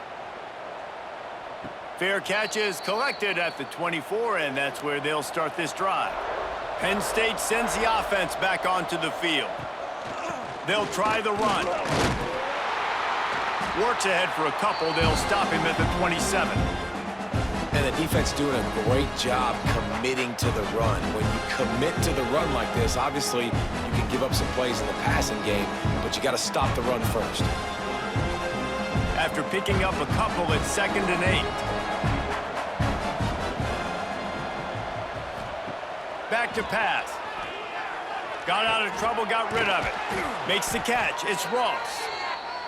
Fair catch is collected at the 24, and that's where they'll start this drive. Penn State sends the offense back onto the field. They'll try the run. Works ahead for a couple. They'll stop him at the 27. And the defense doing a great job committing to the run. When you commit to the run like this, obviously you can give up some plays in the passing game, but you got to stop the run first. After picking up a couple, it's 2nd and 8. Back to pass. Got out of trouble, got rid of it. Makes the catch. It's Ross.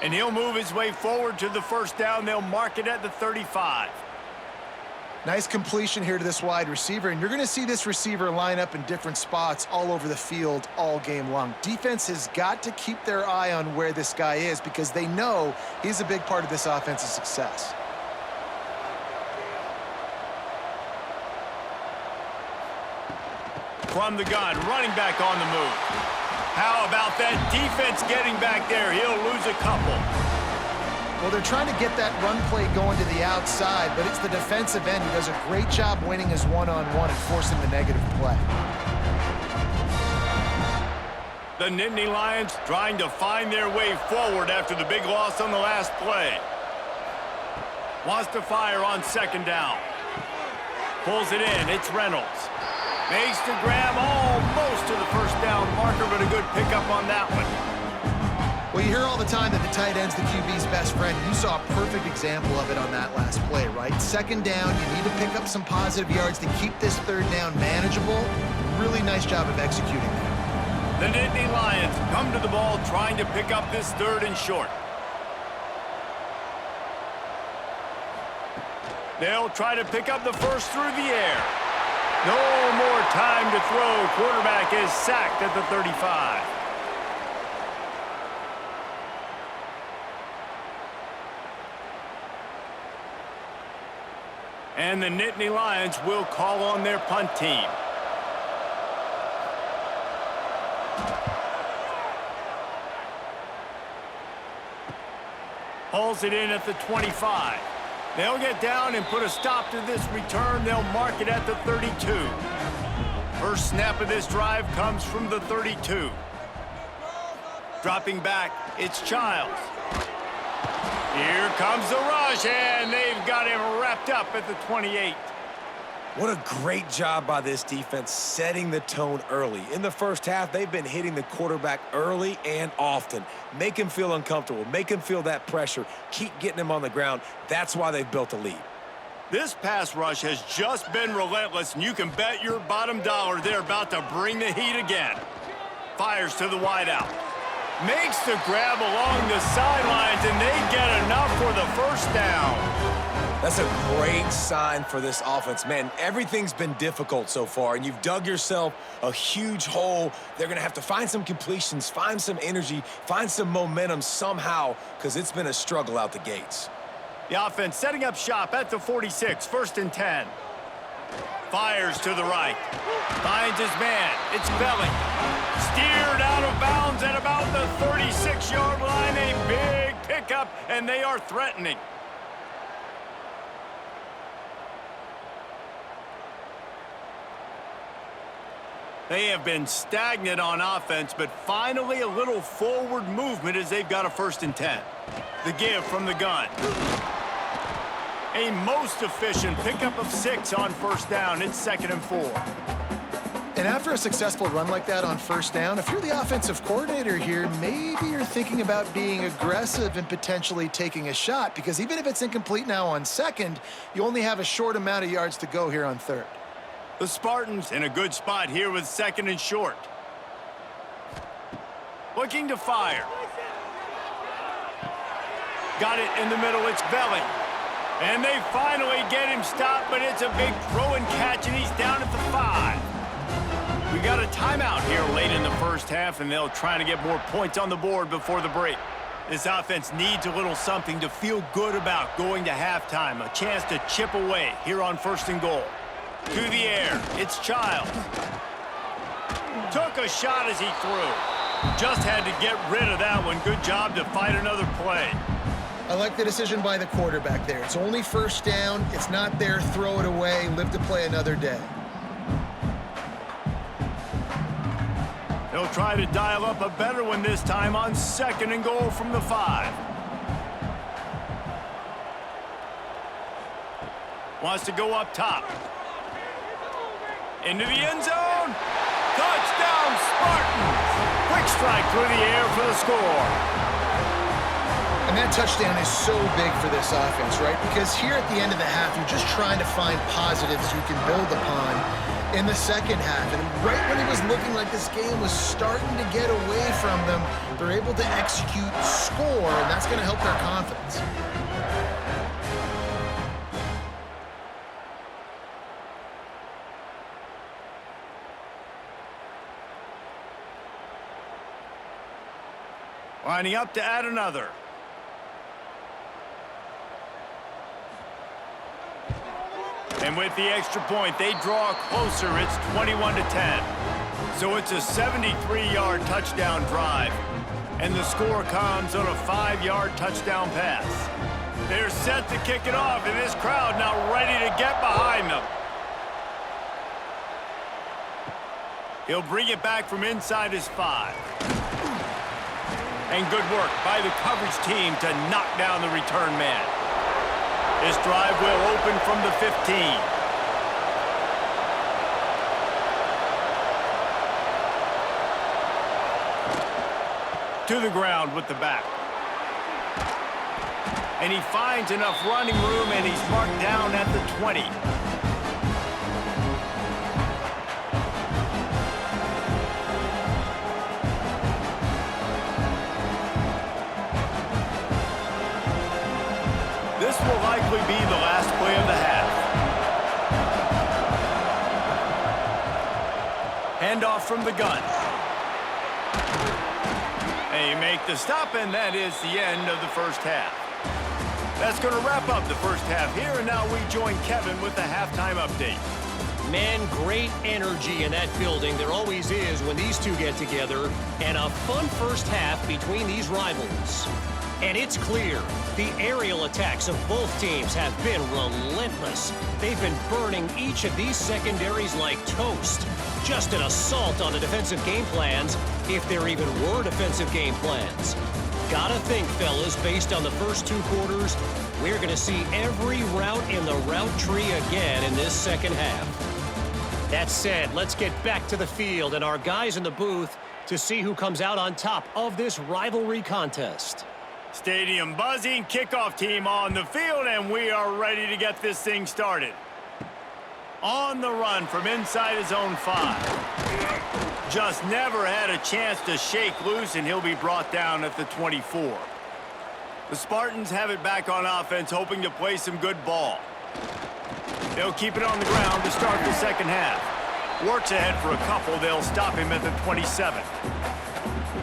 And he'll move his way forward to the 1st down. They'll mark it at the 35. Nice completion here to this wide receiver, and you're going to see this receiver line up in different spots all over the field all game long. Defense has got to keep their eye on where this guy is because they know he's a big part of this offense's success. From the gun, running back on the move. How about that defense getting back there? He'll lose a couple. Well, they're trying to get that run play going to the outside, but it's the defensive end who does a great job winning his one-on-one and forcing the negative play. The Nittany Lions trying to find their way forward after the big loss on the last play. Wants to fire on second down. Pulls it in. It's Reynolds. Makes the grab almost to the first down marker, but a good pickup on that one. Well, you hear all the time that the tight end's the QB's best friend. You saw a perfect example of it on that last play, right? Second down, you need to pick up some positive yards to keep this third down manageable. Really nice job of executing there. The Nittany Lions come to the ball trying to pick up this third and short. They'll try to pick up the first through the air. No more time to throw. Quarterback is sacked at the 35. And the Nittany Lions will call on their punt team. Pulls it in at the 25. They'll get down and put a stop to this return. They'll mark it at the 32. First snap of this drive comes from the 32. Dropping back, it's Childs. Here comes the rush, and they've got him wrapped up at the 28. What a great job by this defense setting the tone early. In the first half, they've been hitting the quarterback early and often. Make him feel uncomfortable. Make him feel that pressure. Keep getting him on the ground. That's why they've built a lead. This pass rush has just been relentless, and you can bet your bottom dollar they're about to bring the heat again. Fires to the wideout. Makes the grab along the sidelines, and they get enough for the first down. That's a great sign for this offense. Man, everything's been difficult so far, and you've dug yourself a huge hole. They're going to have to find some completions, find some energy, find some momentum somehow, because it's been a struggle out the gates. The offense setting up shop at the 46, first and 10. Fires to the right. Finds his man. It's Belly. Steered out of bounds at about the 36-yard line. A big pickup, and they are threatening. They have been stagnant on offense, but finally a little forward movement as they've got a first and 10. The give from the gun. A most efficient pickup of 6 on first down. It's 2nd and 4. And after a successful run like that on first down, if you're the offensive coordinator here, maybe you're thinking about being aggressive and potentially taking a shot, because even if it's incomplete now on second, you only have a short amount of yards to go here on third. The Spartans in a good spot here with 2nd and short. Looking to fire. Got it in the middle, it's Belly. And they finally get him stopped, but it's a big throw and catch, and he's down at the 5. We got a timeout here late in the first half, and they'll try to get more points on the board before the break. This offense needs a little something to feel good about going to halftime, a chance to chip away here on 1st and goal. To the air, it's Childs. Took a shot as he threw. Just had to get rid of that one. Good job to fight another play. I like the decision by the quarterback there. It's only first down. It's not there. Throw it away. Live to play another day. They'll try to dial up a better one this time on 2nd and goal from the 5. Wants to go up top. Into the end zone. Touchdown, Spartans. Quick strike through the air for the score. And that touchdown is so big for this offense, right? Because here at the end of the half, you're just trying to find positives you can build upon in the second half. And right when it was looking like this game was starting to get away from them, they're able to execute, score, and that's going to help their confidence. Lining up to add another. And with the extra point, they draw closer. It's 21-10. So it's a 73-yard touchdown drive. And the score comes on a 5-yard touchdown pass. They're set to kick it off, and this crowd now ready to get behind them. He'll bring it back from inside his 5. And good work by the coverage team to knock down the return man. This drive will open from the 15. To the ground with the back. And he finds enough running room, and he's marked down at the 20. This will likely be the last play of the half. Handoff from the gun. They make the stop, and that is the end of the first half. That's going to wrap up the first half here, and now we join Kevin with the halftime update. Man, great energy in that building. There always is when these two get together, and a fun first half between these rivals. And it's clear, the aerial attacks of both teams have been relentless. They've been burning each of these secondaries like toast. Just an assault on the defensive game plans, if there even were defensive game plans. Gotta think, fellas, based on the first 2 quarters, we're going to see every route in the route tree again in this second half. That said, let's get back to the field and our guys in the booth to see who comes out on top of this rivalry contest. Stadium buzzing, kickoff team on the field, and we are ready to get this thing started. On the run from inside his own 5. Just never had a chance to shake loose, and he'll be brought down at the 24. The Spartans have it back on offense, hoping to play some good ball. They'll keep it on the ground to start the second half. Works ahead for a couple. They'll stop him at the 27.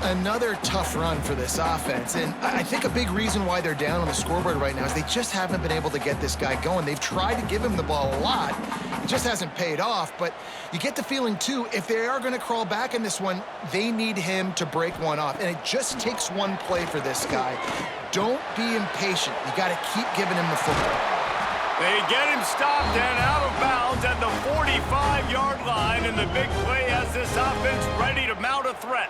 Another tough run for this offense, and I think a big reason why they're down on the scoreboard right now is they just haven't been able to get this guy going. They've tried to give him the ball a lot. It just hasn't paid off, but you get the feeling, too, if they are going to crawl back in this one, they need him to break one off, and it just takes one play for this guy. Don't be impatient. You got to keep giving him the football. They get him stopped and out of bounds at the 45-yard line, and the big play has this offense ready to mount a threat.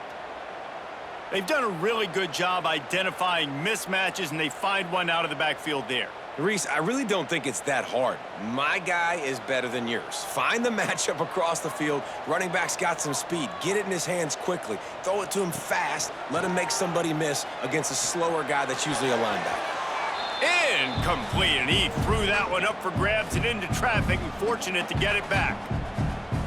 They've done a really good job identifying mismatches, and they find one out of the backfield there. Reese, I really don't think it's that hard. My guy is better than yours. Find the matchup across the field. Running back's got some speed. Get it in his hands quickly. Throw it to him fast. Let him make somebody miss against a slower guy that's usually a linebacker. Incomplete, and he threw that one up for grabs and into traffic, and fortunate to get it back.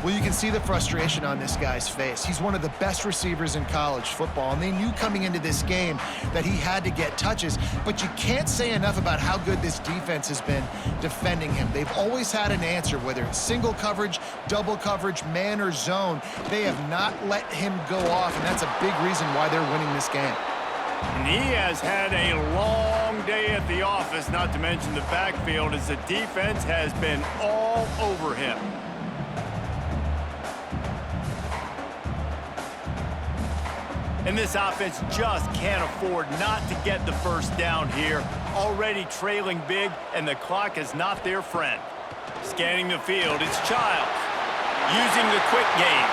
Well, you can see the frustration on this guy's face. He's one of the best receivers in college football, and they knew coming into this game that he had to get touches, but you can't say enough about how good this defense has been defending him. They've always had an answer, whether it's single coverage, double coverage, man or zone. They have not let him go off, and that's a big reason why they're winning this game. And he has had a long day at the office, not to mention the backfield, as the defense has been all over him. And this offense just can't afford not to get the first down here. Already trailing big, and the clock is not their friend. Scanning the field, it's Childs. Using the quick game.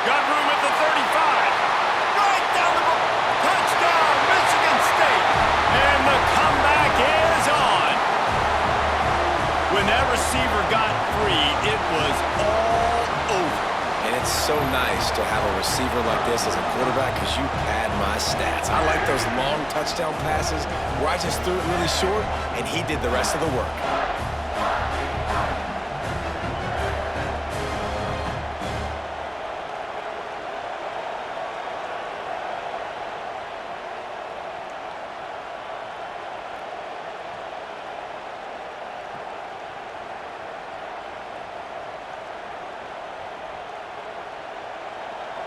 Got room at the 35. Right down the middle. Touchdown, Michigan State. And the comeback is on. When that receiver got free, it was all over. And it's so nice to have a receiver like this as a quarterback because you pad my stats. I like those long touchdown passes where I just threw it really short and he did the rest of the work.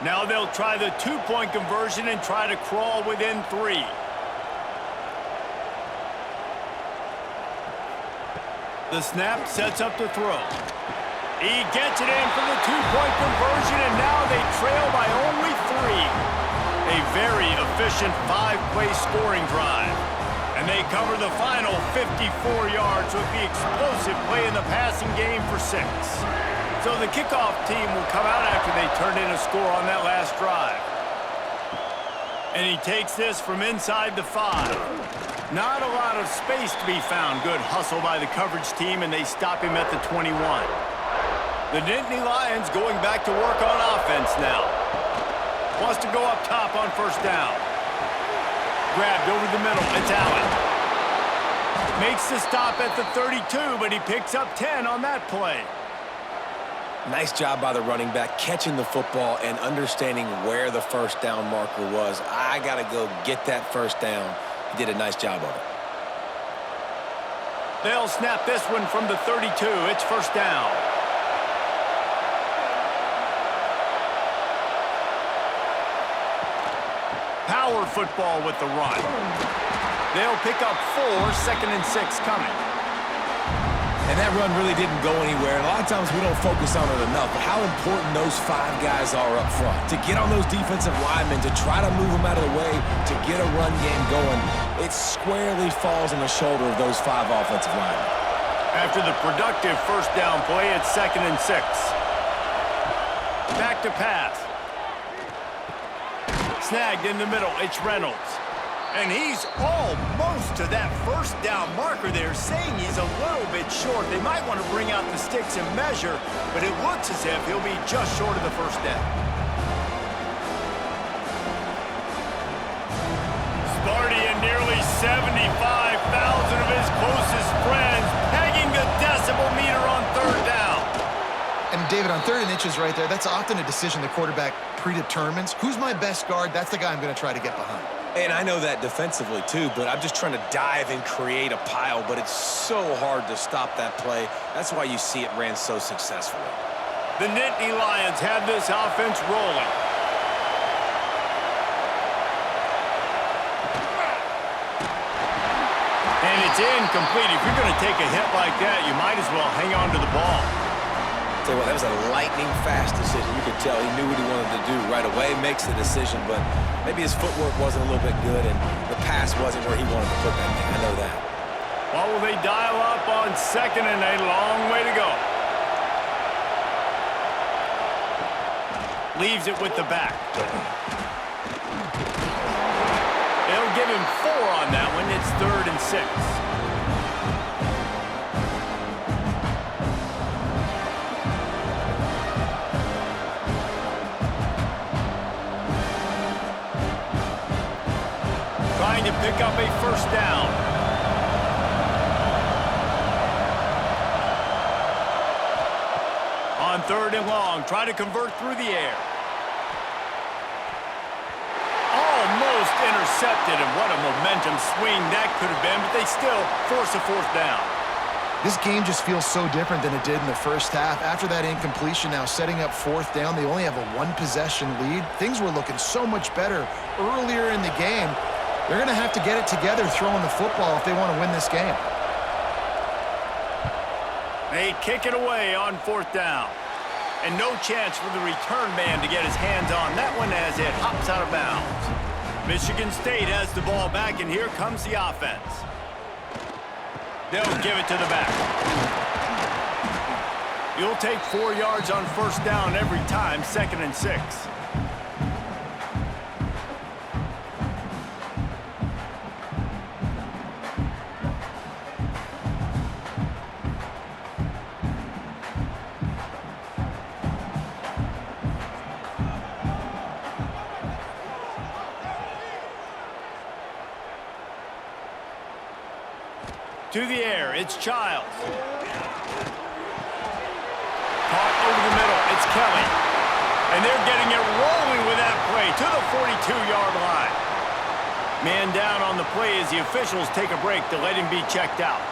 Now they'll try the two-point conversion and try to crawl within 3. The snap sets up the throw. He gets it in for the two-point conversion, and now they trail by only 3. A very efficient 5-play scoring drive. And they cover the final 54 yards with the explosive play in the passing game for 6. So the kickoff team will come out after they turn in a score on that last drive. And he takes this from inside the 5. Not a lot of space to be found. Good hustle by the coverage team, and they stop him at the 21. The Nittany Lions going back to work on offense now. Wants to go up top on first down. Grabbed over the middle. It's Allen. Makes the stop at the 32, but he picks up 10 on that play. Nice job by the running back, catching the football and understanding where the first down marker was. I got to go get that first down. He did a nice job of it. They'll snap this one from the 32. It's first down. Power football with the run. They'll pick up 4, 2nd and 6 coming. And that run really didn't go anywhere. A lot of times we don't focus on it enough, but how important those 5 guys are up front. To get on those defensive linemen, to try to move them out of the way, to get a run game going, it squarely falls on the shoulder of those 5 offensive linemen. After the productive first down play, it's 2nd and 6. Back to pass. Snagged in the middle, it's Reynolds. And he's almost to that first down marker there, saying he's a little bit short. They might want to bring out the sticks and measure, but it looks as if he'll be just short of the first down. Sparty and nearly 75,000 of his closest friends pegging the decibel meter on third down. And David, on 3rd and inches right there, that's often a decision the quarterback predetermines. Who's my best guard? That's the guy I'm going to try to get behind. And I know that defensively too, but I'm just trying to dive and create a pile, but it's so hard to stop that play. That's why you see it ran so successfully. The Nittany Lions have this offense rolling. And it's incomplete. If you're going to take a hit like that, you might as well hang on to the ball. Tell you what, that was a lightning-fast decision. You could tell he knew what he wanted to do right away, makes the decision, but maybe his footwork wasn't a little bit good, and the pass wasn't where he wanted to put that thing. I know that. Well, will they dial up on 2nd and a long way to go? Leaves it with the back. They'll give him 4 on that one. It's 3rd and 6. Trying to pick up a first down. On 3rd and long, try to convert through the air. Almost intercepted, and what a momentum swing that could have been, but they still force a 4th down. This game just feels so different than it did in the first half. After that incompletion, now setting up 4th down, they only have a 1-possession lead. Things were looking so much better earlier in the game. They're going to have to get it together throwing the football if they want to win this game. They kick it away on 4th down. And no chance for the return man to get his hands on that one as it hops out of bounds. Michigan State has the ball back, and here comes the offense. They'll give it to the back. You'll take 4 yards on first down every time, 2nd and 6. To the air, it's Childs. Caught over the middle, it's Kelly. And they're getting it rolling with that play to the 42-yard line. Man down on the play as the officials take a break to let him be checked out.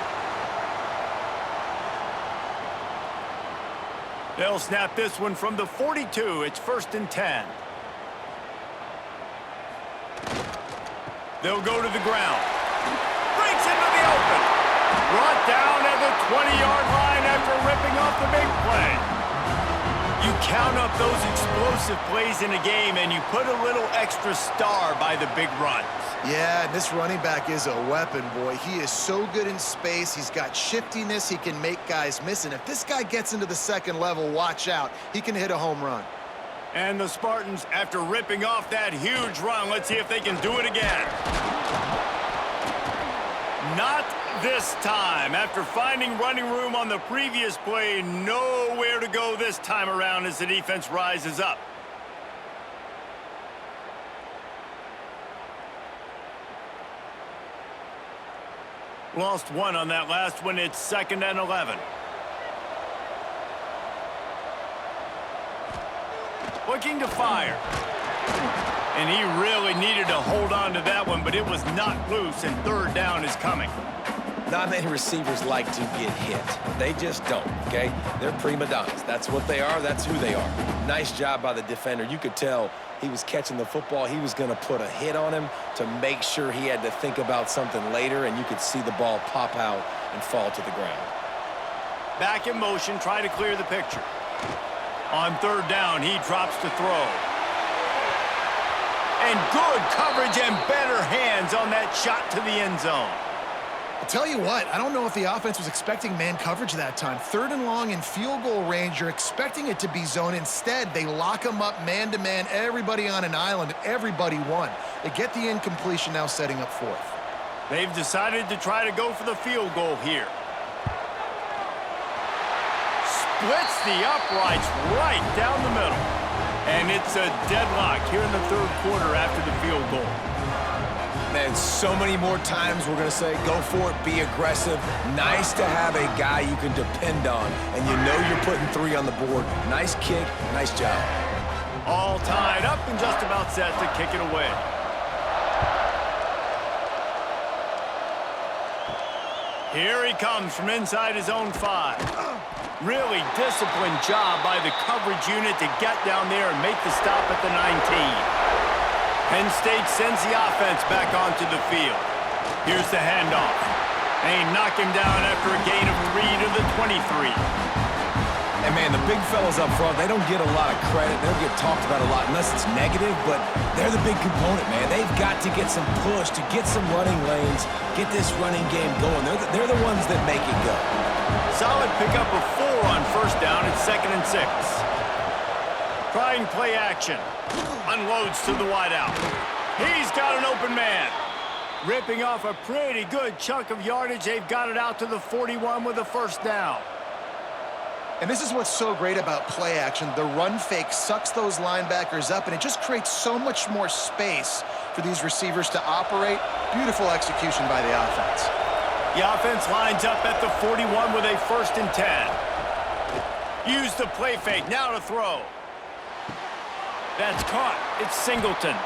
They'll snap this one from the 42. It's 1st and 10. They'll go to the ground. Breaks into the open. Brought down at the 20-yard line after ripping off the big play. You count up those explosive plays in a game, and you put a little extra star by the big runs. Yeah, this running back is a weapon, boy. He is so good in space. He's got shiftiness. He can make guys miss. And if this guy gets into the second level, watch out. He can hit a home run. And the Spartans, after ripping off that huge run, let's see if they can do it again. Not this time. After finding running room on the previous play, nowhere to go this time around as the defense rises up. Lost one on that last one. It's 2nd and 11. Looking to fire. And he really needed to hold on to that one, but it was not loose, and 3rd down is coming. Not many receivers like to get hit. They just don't, okay? They're prima donnas. That's what they are. That's who they are. Nice job by the defender. You could tell he was catching the football. He was going to put a hit on him to make sure he had to think about something later, and you could see the ball pop out and fall to the ground. Back in motion, try to clear the picture. On 3rd down, he drops to throw. And good coverage and better hands on that shot to the end zone. I'll tell you what, I don't know if the offense was expecting man coverage that time. 3rd and long in field goal range, you're expecting it to be zone. Instead, they lock them up man-to-man, everybody on an island, everybody won. They get the incompletion, now setting up 4th. They've decided to try to go for the field goal here. Splits the uprights right down the middle. And it's a deadlock here in the 3rd quarter after the field goal. Man, so many more times we're going to say, go for it, be aggressive. Nice to have a guy you can depend on, and you know you're putting 3 on the board. Nice kick, nice job. All tied up and just about set to kick it away. Here he comes from inside his own 5. Really disciplined job by the coverage unit to get down there and make the stop at the 19. Penn State sends the offense back onto the field. Here's the handoff. They knock him down after a gain of 3 to the 23. And, man, the big fellas up front, they don't get a lot of credit. They don't get talked about a lot unless it's negative, but they're the big component, man. They've got to get some push, to get some running lanes, get this running game going. They're the ones that make it go. Solid pickup of 4 on 1st down. It's 2nd and 6. Trying play action. Unloads to the wideout. He's got an open man. Ripping off a pretty good chunk of yardage. They've got it out to the 41 with a 1st down. And this is what's so great about play action. The run fake sucks those linebackers up, and it just creates so much more space for these receivers to operate. Beautiful execution by the offense. The offense lines up at the 41 with a 1st and 10. Use the play fake. Now to throw. That's caught. It's Singleton.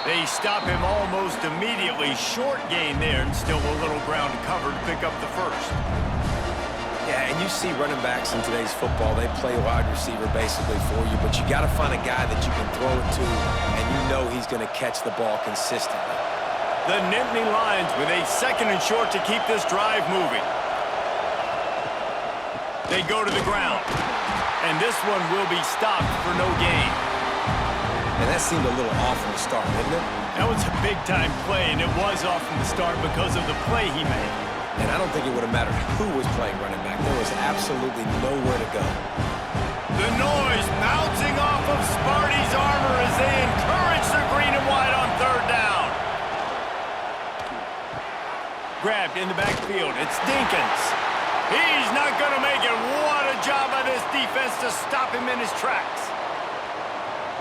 They stop him almost immediately. Short gain there, and still a little ground to cover to pick up the 1st. Yeah, and you see running backs in today's football, they play wide receiver basically for you, but you got to find a guy that you can throw it to, and you know he's going to catch the ball consistently. The Nittany Lions with a 2nd and short to keep this drive moving. They go to the ground, and this one will be stopped for no gain. And that seemed a little off from the start, didn't it? That was a big-time play, and it was off from the start because of the play he made. And I don't think it would have mattered who was playing running back. There was absolutely nowhere to go. The noise bouncing off of Sparty's armor as they encourage the green and white on 3rd down. Grabbed in the backfield. It's Dinkins. He's not going to make it. What a job by this defense to stop him in his tracks.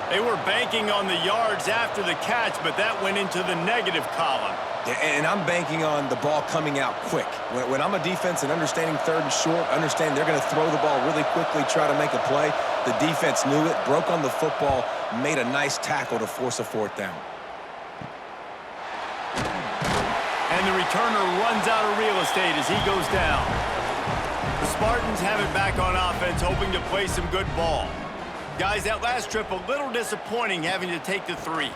They were banking on the yards after the catch, but that went into the negative column. Yeah, and I'm banking on the ball coming out quick. When I'm a defense and understanding 3rd and short, understand they're going to throw the ball really quickly, try to make a play. The defense knew it, broke on the football, made a nice tackle to force a 4th down. And the returner runs out of real estate as he goes down. The Spartans have it back on offense, hoping to play some good ball. Guys, that last trip, a little disappointing having to take the 3.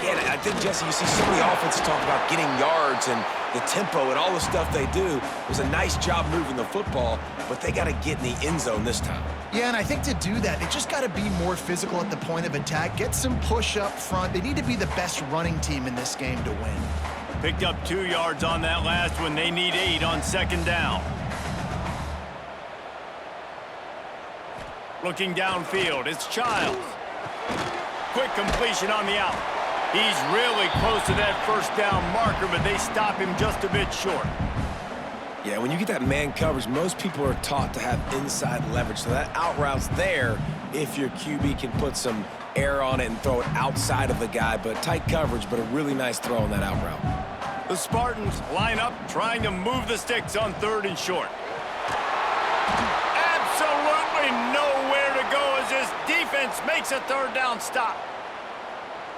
Yeah, I think, Jesse, you see so many offenses talk about getting yards and the tempo and all the stuff they do. It was a nice job moving the football, but they got to get in the end zone this time. Yeah, and I think to do that, they just got to be more physical at the point of attack, get some push up front. They need to be the best running team in this game to win. Picked up 2 yards on that last one. They need 8 on second down. Looking downfield, it's Childs. Quick completion on the out. He's really close to that first down marker, but they stop him just a bit short. Yeah, when you get that man coverage, most people are taught to have inside leverage. So that out route's there if your QB can put some air on it and throw it outside of the guy. But tight coverage, but a really nice throw on that out route. The Spartans line up, trying to move the sticks on 3rd and short. Absolutely nowhere to go as this defense makes a 3rd down stop.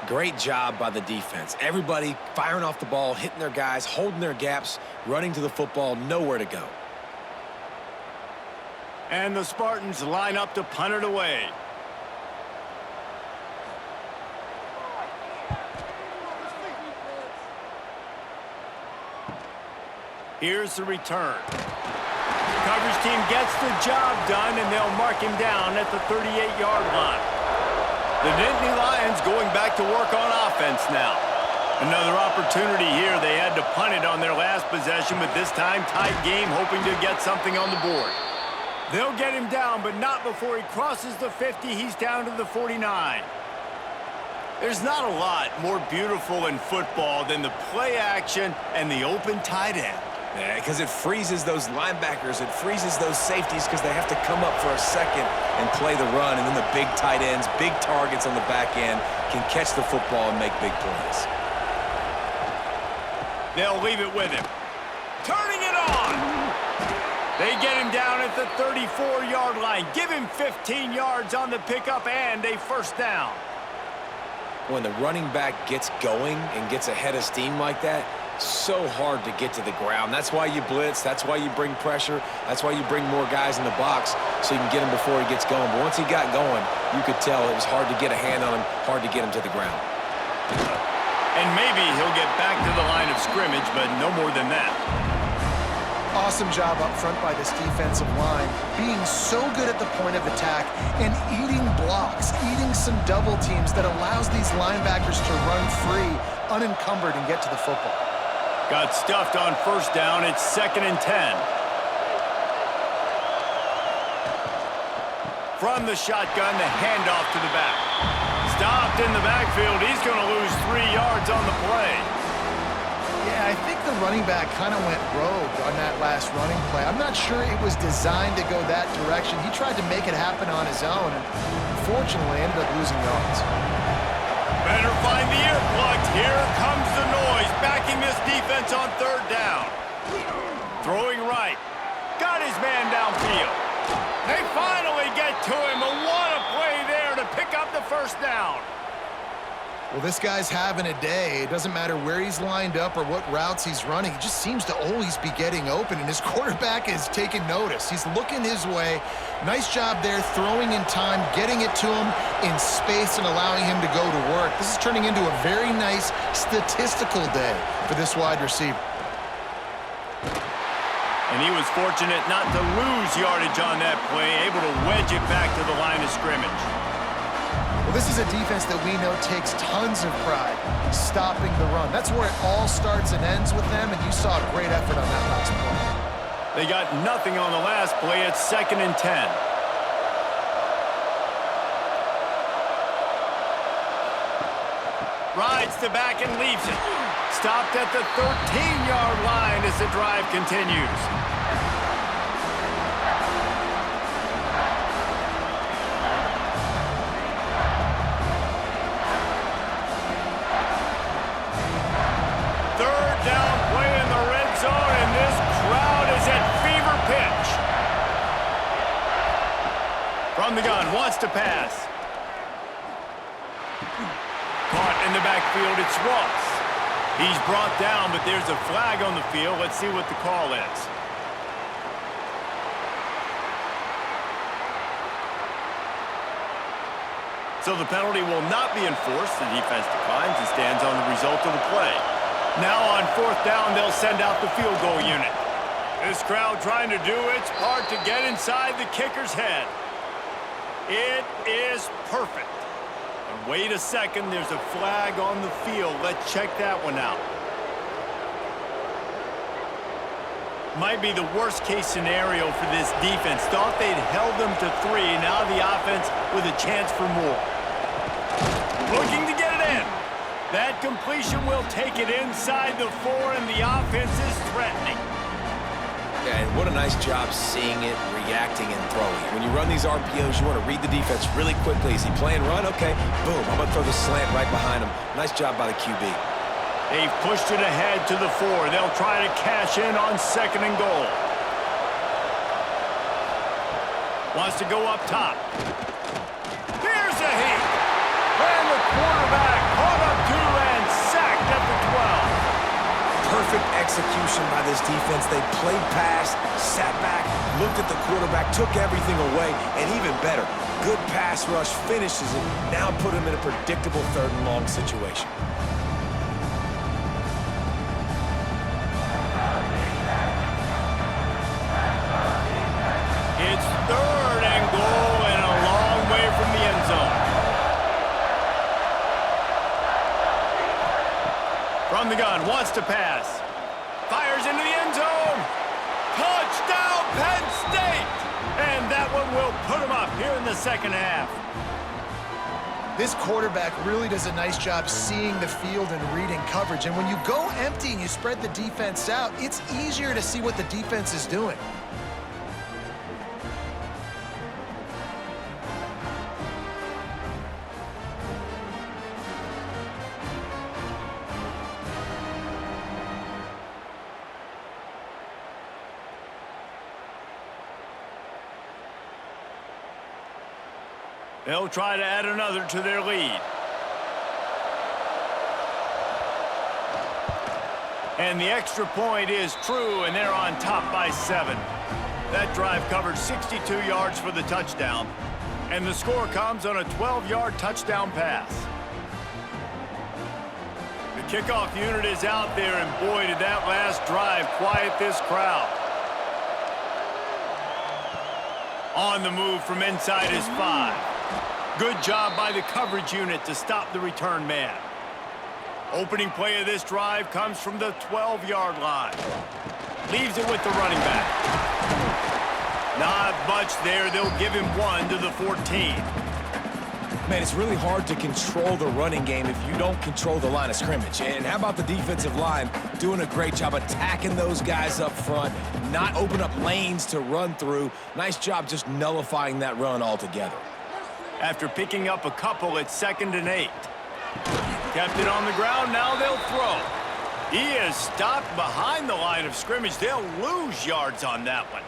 Great job by the defense. Everybody firing off the ball, hitting their guys, holding their gaps, running to the football, nowhere to go. And the Spartans line up to punt it away. Here's the return. Coverage team gets the job done, and they'll mark him down at the 38-yard line. The Nittany Lions going back to work on offense now. Another opportunity here. They had to punt it on their last possession, but this time tight game, hoping to get something on the board. They'll get him down, but not before he crosses the 50. He's down to the 49. There's not a lot more beautiful in football than the play action and the open tight end. Yeah, because it freezes those linebackers. It freezes those safeties because they have to come up for a second and play the run. And then the big tight ends, big targets on the back end can catch the football and make big plays. They'll leave it with him. Turning it on. They get him down at the 34-yard line. Give him 15 yards on the pickup and a 1st down. When the running back gets going and gets ahead of steam like that, so hard to get to the ground. That's why you blitz. That's why you bring pressure. That's why you bring more guys in the box so you can get him before he gets going. But once he got going, you could tell it was hard to get a hand on him, hard to get him to the ground. And maybe he'll get back to the line of scrimmage, but no more than that. Awesome job up front by this defensive line, being so good at the point of attack and eating blocks, eating some double teams that allows these linebackers to run free, unencumbered, and get to the football. Got stuffed on 1st down. It's 2nd and 10. From the shotgun, the handoff to the back. Stopped in the backfield. He's going to lose 3 yards on the play. Yeah, I think the running back kind of went rogue on that last running play. I'm not sure it was designed to go that direction. He tried to make it happen on his own, and unfortunately ended up losing yards. Better find the earplugs. Here comes the noise, backing this defense on 3rd down. Throwing right. Got his man downfield. They finally get to him. And what a play there to pick up the 1st down. Well, this guy's having a day. It doesn't matter where he's lined up or what routes he's running. He just seems to always be getting open, and his quarterback is taking notice. He's looking his way. Nice job there, throwing in time, getting it to him in space and allowing him to go to work. This is turning into a very nice statistical day for this wide receiver. And he was fortunate not to lose yardage on that play, able to wedge it back to the line of scrimmage. Well, this is a defense that we know takes tons of pride stopping the run. That's where it all starts and ends with them, and you saw a great effort on that last play. They got nothing on the last play. It's 2nd and 10. Rides to back and leaves it. Stopped at the 13-yard line as the drive continues. From the gun, wants to pass. Caught in the backfield, it's Ross. He's brought down, but there's a flag on the field. Let's see what the call is. So the penalty will not be enforced. The defense declines and stands on the result of the play. Now on 4th down, they'll send out the field goal unit. This crowd trying to do its part to get inside the kicker's head. It is perfect. And wait a second, there's a flag on the field. Let's check that one out. Might be the worst-case scenario for this defense. Thought they'd held them to 3. Now the offense with a chance for more. Looking to get it in. That completion will take it inside the 4, and the offense is threatening. Yeah, and what a nice job seeing it, reacting, and throwing. When you run these RPOs, you want to read the defense really quickly. Is he playing run? Okay, boom. I'm going to throw the slant right behind him. Nice job by the QB. They've pushed it ahead to the 4. They'll try to cash in on 2nd and goal. Wants to go up top. Here's a heat. And the quarterback caught up to and sacked at the 12. Perfect execution by this defense. They played pass, sat back, looked at the quarterback, took everything away, and even better, good pass rush, finishes it, now put him in a predictable 3rd and long situation. It's 3rd and goal and a long way from the end zone. From the gun, wants to pass. Fires into the end zone. Touchdown, Penn State! And that one will put them up here in the 2nd half. This quarterback really does a nice job seeing the field and reading coverage. And when you go empty and you spread the defense out, it's easier to see what the defense is doing. They'll try to add another to their lead. And the extra point is true, and they're on top by 7. That drive covered 62 yards for the touchdown. And the score comes on a 12-yard touchdown pass. The kickoff unit is out there, and boy, did that last drive quiet this crowd. On the move from inside his 5. Good job by the coverage unit to stop the return man. Opening play of this drive comes from the 12-yard line. Leaves it with the running back. Not much there. They'll give him 1 to the 14. Man, it's really hard to control the running game if you don't control the line of scrimmage. And how about the defensive line doing a great job attacking those guys up front, not open up lanes to run through. Nice job just nullifying that run altogether. After picking up a couple at 2nd and 8. Kept it on the ground, now they'll throw. He is stopped behind the line of scrimmage. They'll lose yards on that one.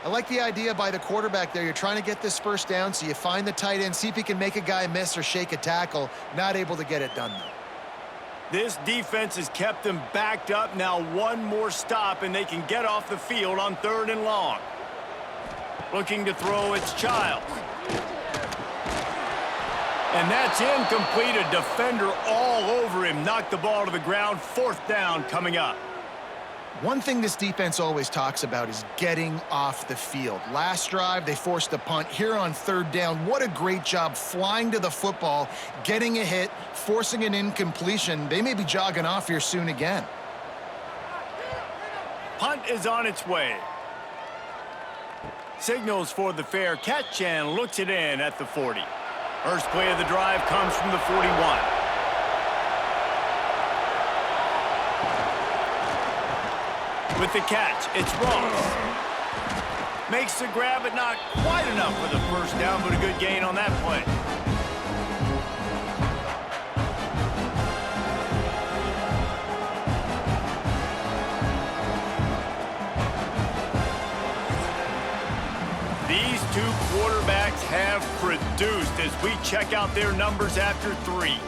I like the idea by the quarterback there. You're trying to get this first down, so you find the tight end, see if he can make a guy miss or shake a tackle. Not able to get it done, though. This defense has kept them backed up. Now 1 more stop, and they can get off the field on 3rd and long. Looking to throw, it's Childs. And that's incomplete. A defender all over him. Knocked the ball to the ground. 4th down coming up. One thing this defense always talks about is getting off the field. Last drive, they forced a punt. Here on 3rd down, what a great job flying to the football, getting a hit, forcing an incompletion. They may be jogging off here soon again. Punt is on its way. Signals for the fair catch and looks it in at the 40. First play of the drive comes from the 41. With the catch, it's Ross. Makes the grab, but not quite enough for the first down, but a good gain on that play. These 2 quarterbacks have produced as we check out their numbers after 3.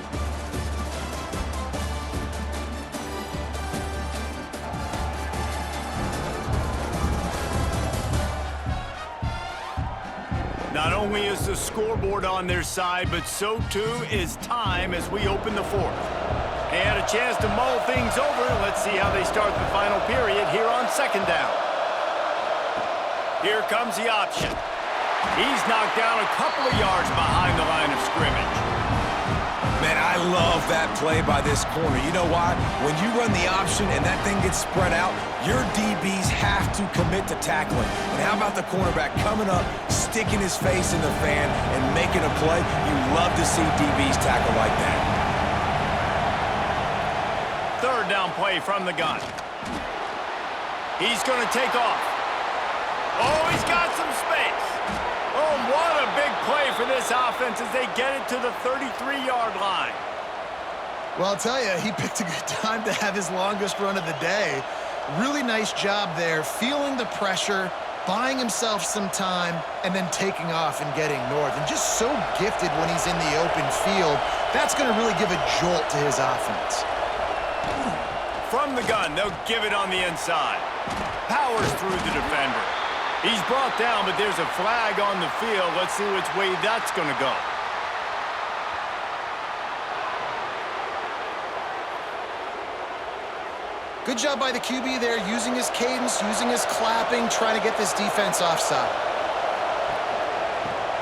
Not only is the scoreboard on their side, but so too is time as we open the 4th. They had a chance to mull things over. Let's see how they start the final period here on 2nd down. Here comes the option. He's knocked down a couple of yards behind the line of scrimmage. Man, I love that play by this corner. You know why? When you run the option and that thing gets spread out, your DBs have to commit to tackling. And how about the cornerback coming up, sticking his face in the fan, and making a play? You love to see DBs tackle like that. Third down play from the gun. He's going to take off. Oh, he's got some space. Oh, what a big play for this offense as they get it to the 33-yard line. Well, I'll tell you, he picked a good time to have his longest run of the day. Really nice job there, feeling the pressure, buying himself some time, and then taking off and getting north. And just so gifted when he's in the open field. That's going to really give a jolt to his offense. From the gun, they'll give it on the inside. Powers through the defender. He's brought down, but there's a flag on the field. Let's see which way that's going to go. Good job by the QB there, using his cadence, using his clapping, trying to get this defense offside.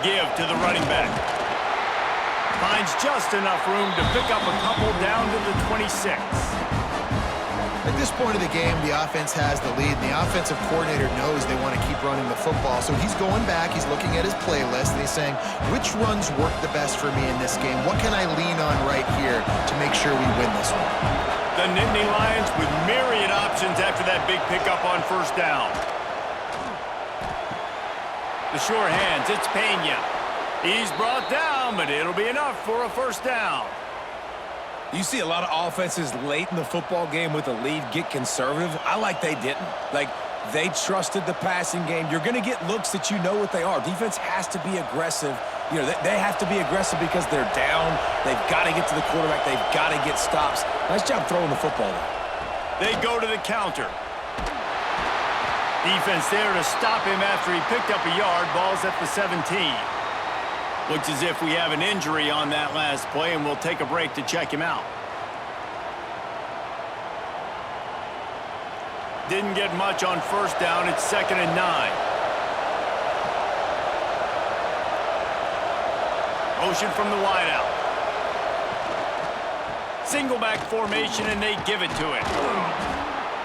Give to the running back. Finds just enough room to pick up a couple down to the 26. At this point of the game, the offense has the lead, and the offensive coordinator knows they want to keep running the football. So he's going back, he's looking at his playlist, and he's saying, which runs work the best for me in this game? What can I lean on right here to make sure we win this one? The Nittany Lions with myriad options after that big pickup on first down. The sure hands, it's Penn. He's brought down, but it'll be enough for a first down. You see a lot of offenses late in the football game with a lead get conservative. I like they didn't. Like, they trusted the passing game. You're going to get looks that you know what they are. Defense has to be aggressive. You know, they have to be aggressive because they're down. They've got to get to the quarterback. They've got to get stops. Nice job throwing the football there. They go to the counter. Defense there to stop him after he picked up a yard. Ball's at the 17. Looks as if we have an injury on that last play, and we'll take a break to check him out. Didn't get much on first down. It's 2nd and 9. Motion from the wideout. Single back formation, and they give it to him.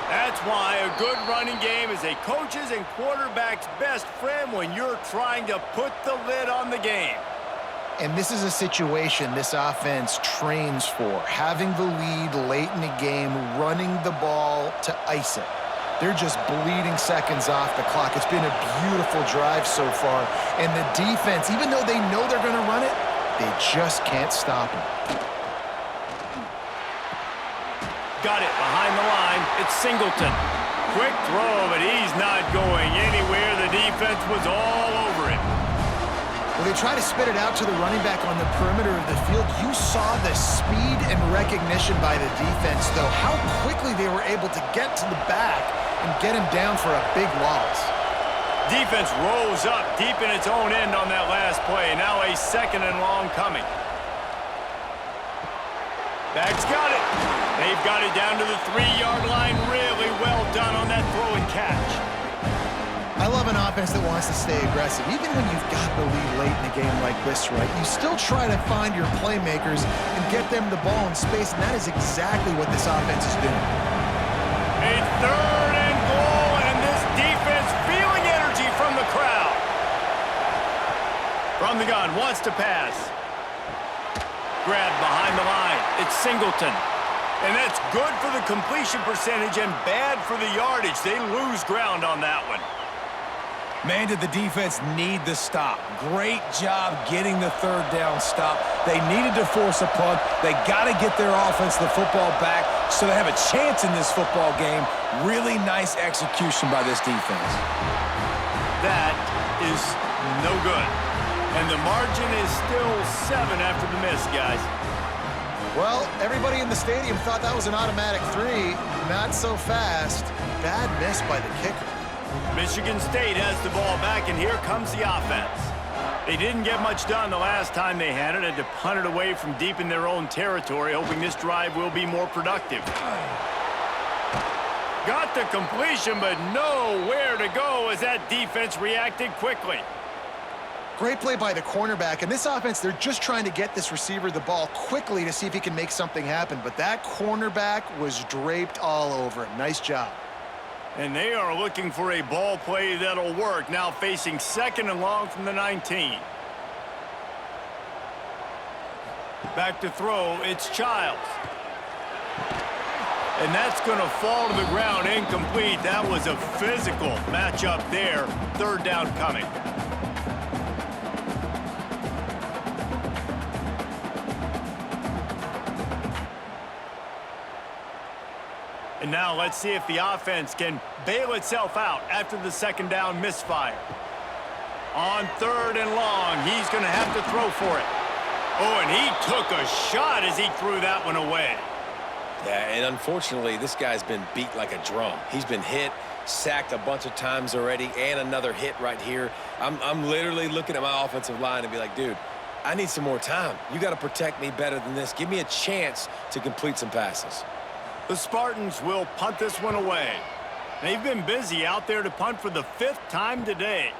That's why a good running game is a coach's and quarterback's best friend when you're trying to put the lid on the game. And this is a situation this offense trains for, having the lead late in the game, running the ball to ice it. They're just bleeding seconds off the clock. It's been a beautiful drive so far. And the defense, even though they know they're going to run it, they just can't stop it. Got it behind the line. It's Singleton. Quick throw, but he's not going anywhere. The defense was all over him. Well, they try to spit it out to the running back on the perimeter of the field. You saw the speed and recognition by the defense, though, how quickly they were able to get to the back and get him down for a big loss. Defense rose up deep in its own end on that last play. Now a 2nd and long coming. Back's got it. They've got it down to the 3-yard line. Really well done on that throw and catch. I love an offense that wants to stay aggressive. Even when you've got the lead late in a game like this, right, you still try to find your playmakers and get them the ball in space, and that is exactly what this offense is doing. A 3rd and goal, and this defense feeling energy from the crowd. From the gun, wants to pass. Grab behind the line. It's Singleton. And that's good for the completion percentage and bad for the yardage. They lose ground on that one. Man, did the defense need the stop. Great job getting the 3rd down stop. They needed to force a punt. They got to get their offense the football back so they have a chance in this football game. Really nice execution by this defense. That is no good. And the margin is still 7 after the miss, guys. Well, everybody in the stadium thought that was an automatic 3. Not so fast. Bad miss by the kicker. Michigan State has the ball back, and here comes the offense. They didn't get much done the last time they had it. Had to punt it away from deep in their own territory, hoping this drive will be more productive. Got the completion, but nowhere to go as that defense reacted quickly. Great play by the cornerback. And this offense, they're just trying to get this receiver the ball quickly to see if he can make something happen. But that cornerback was draped all over him. Nice job. And they are looking for a ball play that'll work. Now facing 2nd and long from the 19. Back to throw, it's Childs. And that's going to fall to the ground, incomplete. That was a physical matchup there. 3rd down coming. And now let's see if the offense can bail itself out after the 2nd down misfire. On 3rd and long, he's going to have to throw for it. Oh, and he took a shot as he threw that one away. Yeah, and unfortunately, this guy's been beat like a drum. He's been hit, sacked a bunch of times already, and another hit right here. I'm literally looking at my offensive line and be like, dude, I need some more time. You got to protect me better than this. Give me a chance to complete some passes. The Spartans will punt this one away. They've been busy out there to punt for the 5th time today.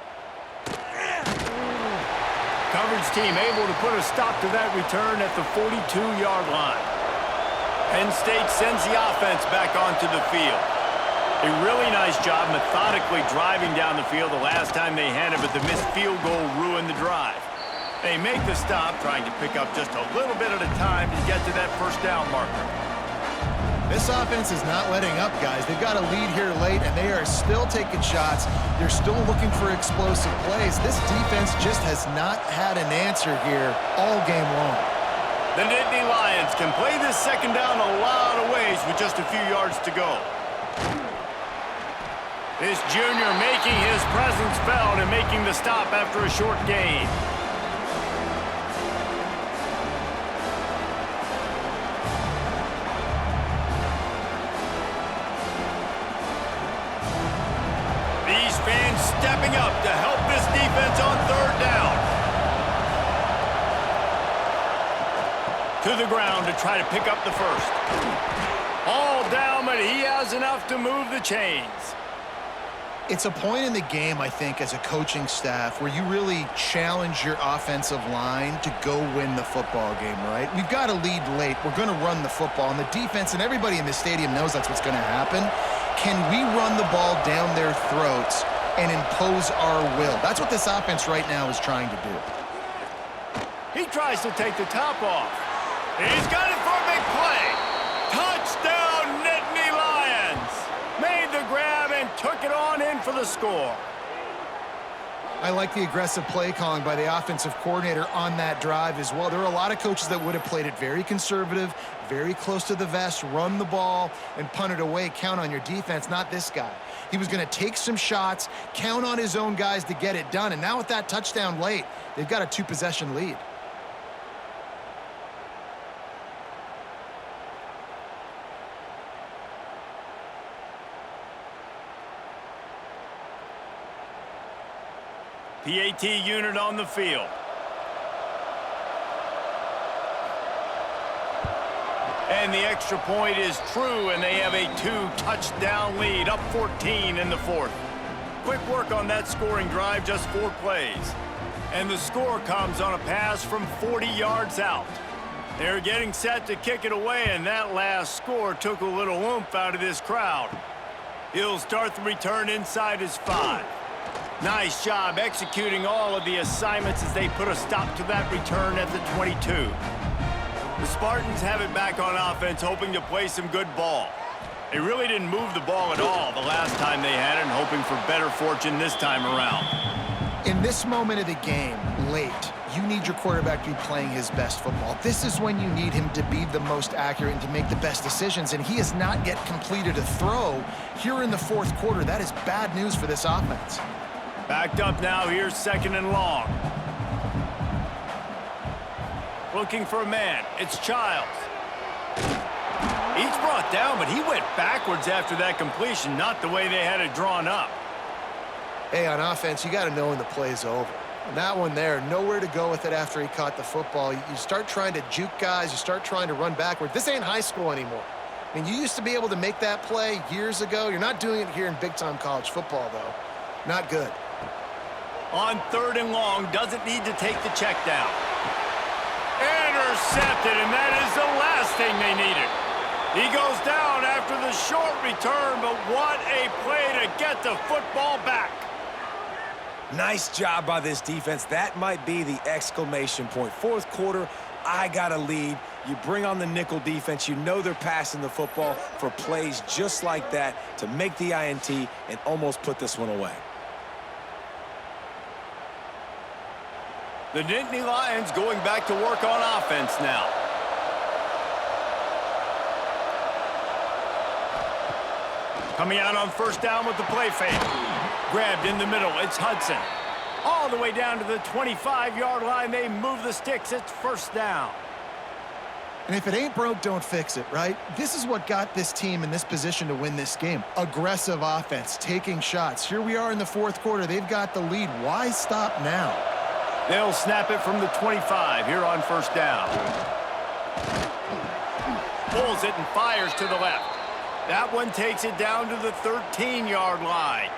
Coverage team able to put a stop to that return at the 42-yard line. Penn State sends the offense back onto the field. A really nice job methodically driving down the field the last time they had it, but the missed field goal ruined the drive. They make the stop, trying to pick up just a little bit at a time to get to that 1st down marker. This offense is not letting up, guys. They've got a lead here late, and they are still taking shots. They're still looking for explosive plays. This defense just has not had an answer here all game long. The Nittany Lions can play this 2nd down a lot of ways with just a few yards to go. This junior making his presence felt and making the stop after a short gain. These fans stepping up to help this defense on 3rd down. To the ground to try to pick up the 1st. All down, but he has enough to move the chains. It's a point in the game, I think, as a coaching staff where you really challenge your offensive line to go win the football game, right? We've got a lead late. We're going to run the football, and the defense and everybody in the stadium knows that's what's going to happen. Can we run the ball down their throats and impose our will? That's what this offense right now is trying to do. He tries to take the top off. He's got it for a big play. Touchdown, Nittany Lions. Made the grab and took it on in for the score. I like the aggressive play calling by the offensive coordinator on that drive as well. There are a lot of coaches that would have played it very conservative, very close to the vest, run the ball, and punt it away. Count on your defense, not this guy. He was going to take some shots, count on his own guys to get it done. And now with that touchdown late, they've got a 2-possession lead. PAT unit on the field. And the extra point is true, and they have a 2-touchdown lead, up 14 in the 4th. Quick work on that scoring drive, just 4 plays. And the score comes on a pass from 40 yards out. They're getting set to kick it away, and that last score took a little oomph out of this crowd. He'll start the return inside his 5. Nice job executing all of the assignments as they put a stop to that return at the 22. The Spartans have it back on offense, hoping to play some good ball. They really didn't move the ball at all the last time they had it, and hoping for better fortune this time around. In this moment of the game, late, you need your quarterback to be playing his best football. This is when you need him to be the most accurate and to make the best decisions, and he has not yet completed a throw here in the 4th quarter. That is bad news for this offense. Backed up now, here's 2nd and long. Looking for a man, it's Childs. He's brought down, but he went backwards after that completion, not the way they had it drawn up. Hey, on offense, you got to know when the play's over. And that one there, nowhere to go with it after he caught the football. You start trying to juke guys, you start trying to run backward. This ain't high school anymore. I mean, you used to be able to make that play years ago. You're not doing it here in big-time college football, though. Not good. On 3rd and long, doesn't need to take the check down. Intercepted, and that is the last thing they needed. He goes down after the short return, but what a play to get the football back. Nice job by this defense. That might be the exclamation point. 4th quarter, I got a lead. You bring on the nickel defense. You know they're passing the football for plays just like that to make the INT and almost put this one away. The Nittany Lions going back to work on offense now. Coming out on 1st down with the play fake. Grabbed in the middle. It's Hudson. All the way down to the 25-yard line. They move the sticks. It's 1st down. And if it ain't broke, don't fix it, right? This is what got this team in this position to win this game. Aggressive offense, taking shots. Here we are in the 4th quarter. They've got the lead. Why stop now? They'll snap it from the 25 here on 1st down. Pulls it and fires to the left. That one takes it down to the 13-yard line.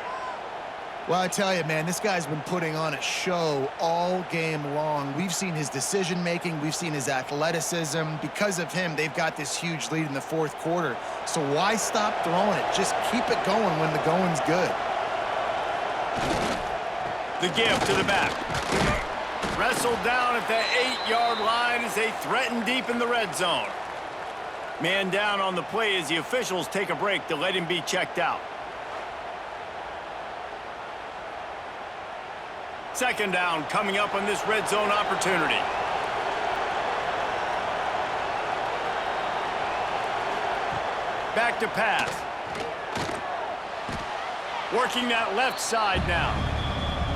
Well, I tell you, man, this guy's been putting on a show all game long. We've seen his decision-making. We've seen his athleticism. Because of him, they've got this huge lead in the 4th quarter. So why stop throwing it? Just keep it going when the going's good. The give to the back. Wrestled down at the 8-yard line as they threaten deep in the red zone. Man down on the play as the officials take a break to let him be checked out. 2nd down coming up on this red zone opportunity. Back to pass. Working that left side now.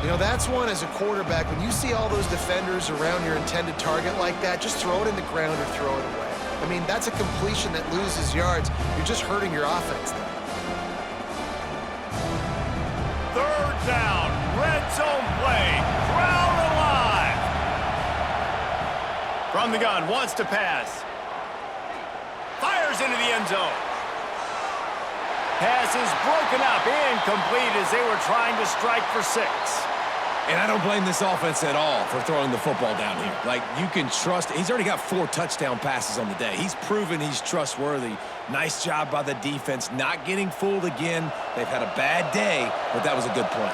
You know, that's one as a quarterback. When you see all those defenders around your intended target like that, just throw it in the ground or throw it away. I mean, that's a completion that loses yards. You're just hurting your offense there. 3rd down, red zone play, crowd alive. From the gun, wants to pass. Fires into the end zone. Pass is broken up, incomplete as they were trying to strike for 6. And I don't blame this offense at all for throwing the football down here. Like, you can trust. He's already got 4 touchdown passes on the day. He's proven he's trustworthy. Nice job by the defense, not getting fooled again. They've had a bad day, but that was a good play.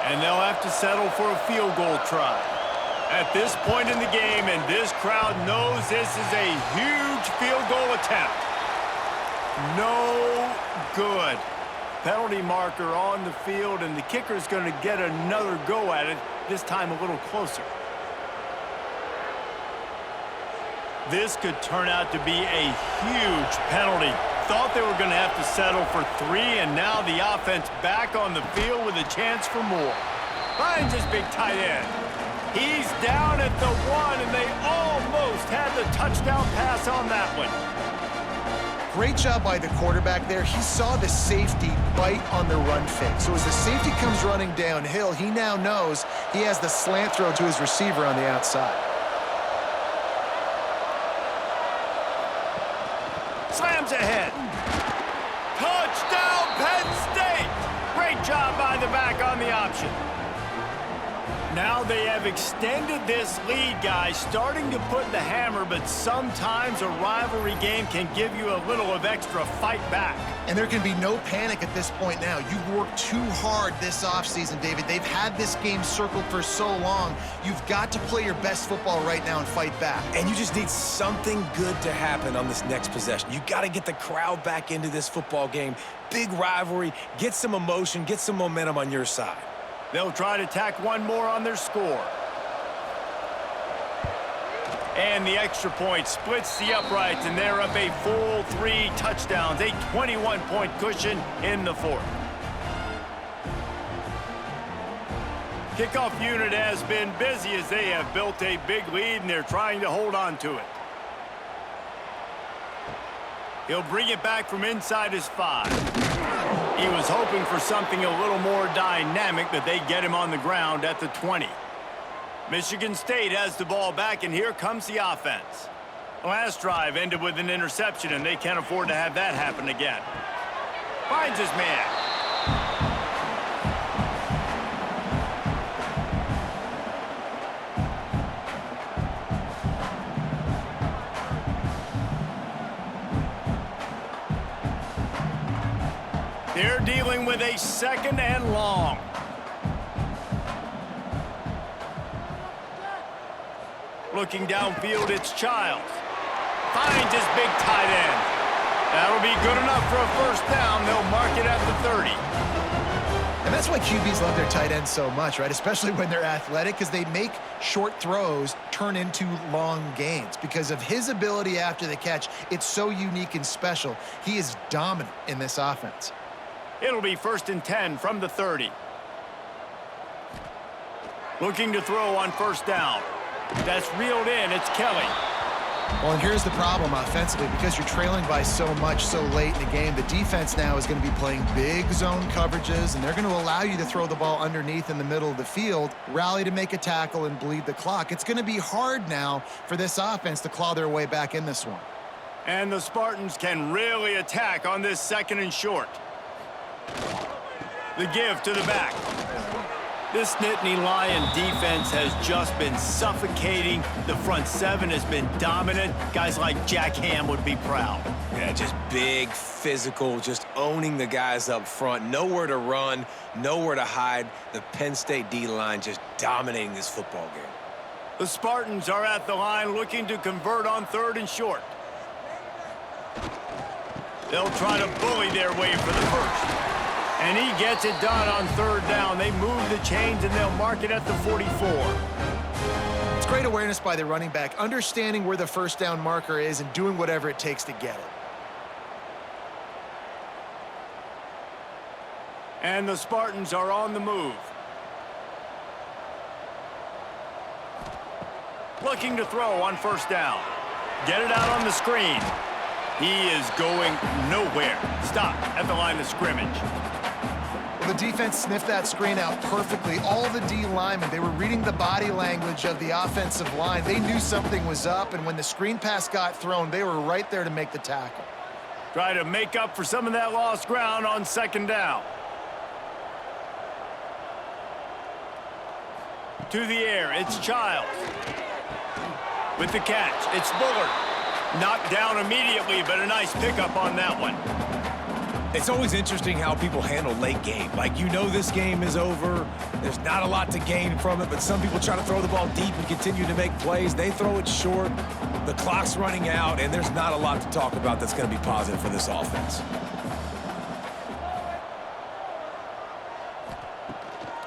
And they'll have to settle for a field goal try. At this point in the game, and this crowd knows this is a huge field goal attempt. No good. Penalty marker on the field, and the kicker's going to get another go at it, this time a little closer. This could turn out to be a huge penalty. Thought they were going to have to settle for 3, and now the offense back on the field with a chance for more. Finds his big tight end. He's down at the 1, and they almost had the touchdown pass on that one. Great job by the quarterback there. He saw the safety bite on the run fake. So as the safety comes running downhill, he now knows he has the slant throw to his receiver on the outside. Slams ahead. Touchdown, Penn State! Great job by the back on the option. Now they have extended this lead, guys, starting to put the hammer, but sometimes a rivalry game can give you a little of extra fight back. And there can be no panic at this point now. You've worked too hard this offseason, David. They've had this game circled for so long. You've got to play your best football right now and fight back. And you just need something good to happen on this next possession. You got to get the crowd back into this football game. Big rivalry, get some emotion, get some momentum on your side. They'll try to tack one more on their score. And the extra point splits the uprights, and they're up a full 3 touchdowns, a 21-point cushion in the 4th. Kickoff unit has been busy as they have built a big lead, and they're trying to hold on to it. He'll bring it back from inside his 5. He was hoping for something a little more dynamic, but they get him on the ground at the 20. Michigan State has the ball back, and here comes the offense. Last drive ended with an interception, and they can't afford to have that happen again. Finds his man. They're dealing with a 2nd and long. Looking downfield, it's Childs. Finds his big tight end. That'll be good enough for a first down. They'll mark it at the 30. And that's why QBs love their tight ends so much, right? Especially when they're athletic, because they make short throws turn into long gains. Because of his ability after the catch, it's so unique and special. He is dominant in this offense. It'll be 1st and 10 from the 30. Looking to throw on first down. That's reeled in. It's Kelly. Well, and here's the problem offensively. Because you're trailing by so much so late in the game, the defense now is going to be playing big zone coverages, and they're going to allow you to throw the ball underneath in the middle of the field, rally to make a tackle, and bleed the clock. It's going to be hard now for this offense to claw their way back in this one. And the Spartans can really attack on this 2nd and short. The give to the back. This Nittany Lion defense has just been suffocating. The front 7 has been dominant. Guys like Jack Ham would be proud. Yeah, just big, physical, just owning the guys up front. Nowhere to run, nowhere to hide. The Penn State D-line just dominating this football game. The Spartans are at the line looking to convert on 3rd and short. They'll try to bully their way for the first. And he gets it done on 3rd down. They move the chains, and they'll mark it at the 44. It's great awareness by the running back, understanding where the first down marker is and doing whatever it takes to get it. And the Spartans are on the move. Looking to throw on first down. Get it out on the screen. He is going nowhere. Stop at the line of scrimmage. The defense sniffed that screen out perfectly. All the D linemen, they were reading the body language of the offensive line. They knew something was up, and when the screen pass got thrown, they were right there to make the tackle. Try to make up for some of that lost ground on 2nd down. To the air, it's Childs. With the catch, it's Bullard. Knocked down immediately, but a nice pickup on that one. It's always interesting how people handle late game. Like, you know this game is over. There's not a lot to gain from it, but some people try to throw the ball deep and continue to make plays. They throw it short. The clock's running out, and there's not a lot to talk about that's going to be positive for this offense.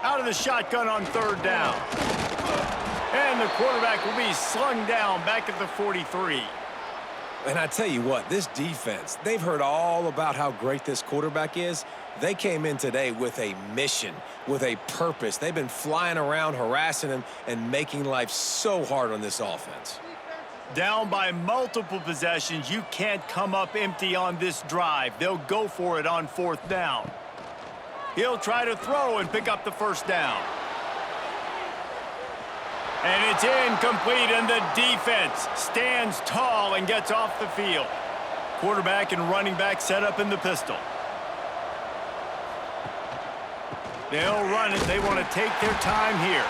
Out of the shotgun on 3rd down. And the quarterback will be slung down back at the 43. And I tell you what, this defense, they've heard all about how great this quarterback is. They came in today with a mission, with a purpose. They've been flying around, harassing him, and making life so hard on this offense. Down by multiple possessions, you can't come up empty on this drive. They'll go for it on 4th down. He'll try to throw and pick up the first down. And it's incomplete, and the defense stands tall and gets off the field. Quarterback and running back set up in the pistol. They'll run it. They want to take their time here.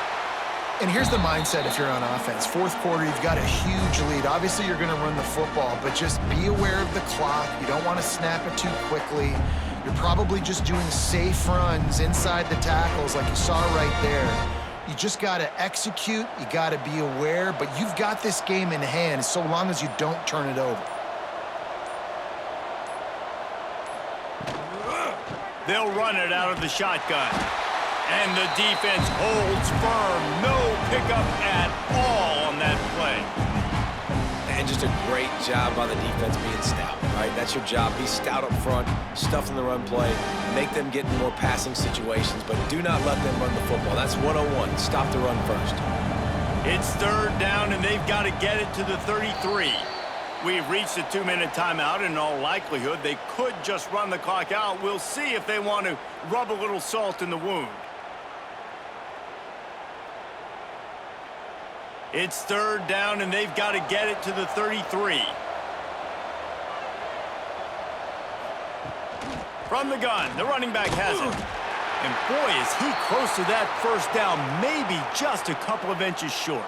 And here's the mindset if you're on offense. 4th quarter, you've got a huge lead. Obviously, you're going to run the football, but just be aware of the clock. You don't want to snap it too quickly. You're probably just doing safe runs inside the tackles like you saw right there. You just got to execute. You got to be aware, but you've got this game in hand so long as you don't turn it over. They'll run it out of the shotgun. And the defense holds firm. No pickup at all on that play. And just a great job by the defense being stout, right? That's your job. Be stout up front, stuff in the run play, make them get in more passing situations, but do not let them run the football. That's 101. Stop the run first. It's 3rd down, and they've got to get it to the 33. We've reached a 2-minute timeout. In all likelihood, they could just run the clock out. We'll see if they want to rub a little salt in the wound. It's 3rd down, and they've got to get it to the 33. From the gun, the running back has it. And boy, is he close to that first down, maybe just a couple of inches short.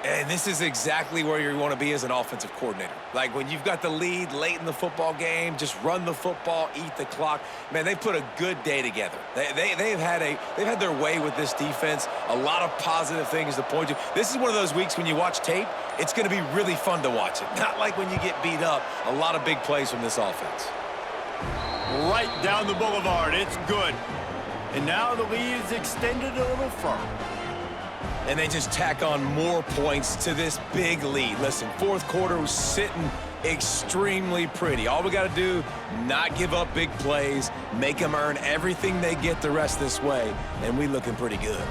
And this is exactly where you want to be as an offensive coordinator. Like when you've got the lead late in the football game, just run the football, eat the clock. Man, they put a good day together. They've had their way with this defense. A lot of positive things to point to. This is one of those weeks when you watch tape, it's going to be really fun to watch it. Not like when you get beat up. A lot of big plays from this offense. Right down the boulevard. It's good. And now the lead is extended a little further. And they just tack on more points to this big lead. Listen, fourth quarter was sitting extremely pretty. All we got to do, not give up big plays, make them earn everything they get the rest this way, and we looking pretty good.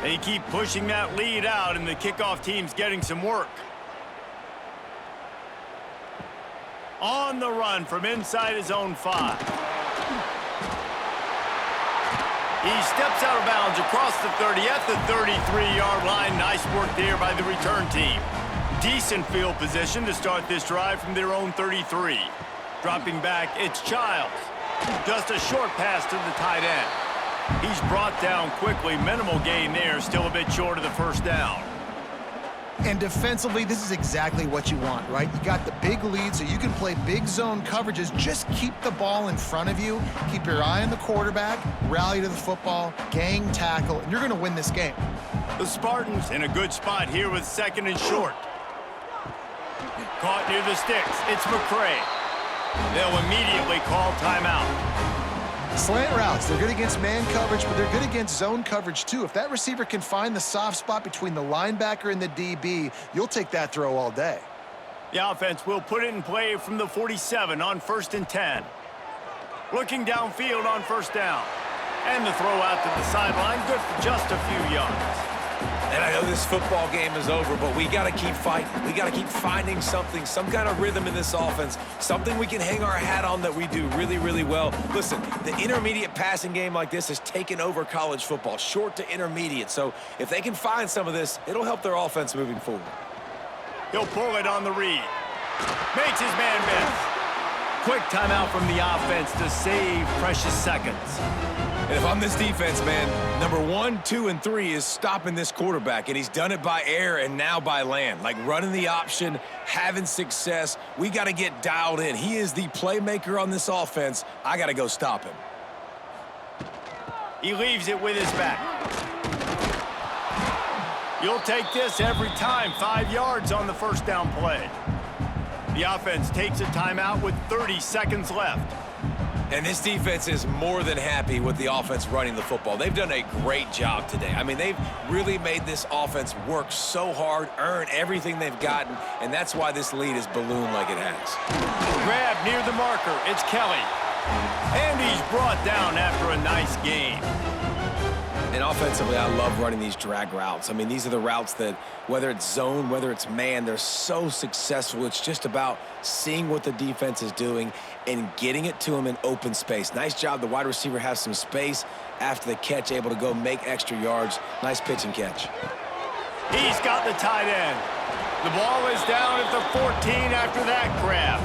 They keep pushing that lead out, and the kickoff team's getting some work. On the run from inside his own 5. He steps out of bounds across the 30 at the 33-yard line. Nice work there by the return team. Decent field position to start this drive from their own 33. Dropping back, it's Childs. Just a short pass to the tight end. He's brought down quickly. Minimal gain there, still a bit short of the first down. And defensively, this is exactly what you want, right? You got the big lead, so you can play big zone coverages. Just keep the ball in front of you. Keep your eye on the quarterback, rally to the football, gang tackle, and you're going to win this game. The Spartans in a good spot here with 2nd and short. Caught near the sticks. It's McCray. They'll immediately call timeout. Slant routes, they're good against man coverage, but they're good against zone coverage too. If that receiver can find the soft spot between the linebacker and the DB, you'll take that throw all day. The offense will put it in play from the 47 on 1st and 10. Looking downfield on 1st down. And the throw out to the sideline, good for just a few yards. And I know this football game is over, but we got to keep fighting. We got to keep finding something, some kind of rhythm in this offense, something we can hang our hat on that we do really, really well. Listen, the intermediate passing game like this has taken over college football, short to intermediate. So if they can find some of this, it'll help their offense moving forward. He'll pull it on the read. Makes his man miss. Quick timeout from the offense to save precious seconds. And if I'm this defense, man, number 1, 2, and 3 is stopping this quarterback, and he's done it by air and now by land. Like running the option, having success. We got to get dialed in. He is the playmaker on this offense. I got to go stop him. He leaves it with his back. You'll take this every time. 5 yards on the 1st down play. The offense takes a timeout with 30 seconds left. And this defense is more than happy with the offense running the football. They've done a great job today. I mean, they've really made this offense work so hard, earn everything they've gotten, and that's why this lead is ballooned like it has. Grab near the marker. It's Kelly. And he's brought down after a nice gain. And offensively, I love running these drag routes. I mean, these are the routes that, whether it's zone, whether it's man, they're so successful. It's just about seeing what the defense is doing and getting it to them in open space. Nice job. The wide receiver has some space after the catch, able to go make extra yards. Nice pitch and catch. He's got the tight end. The ball is down at the 14 after that grab.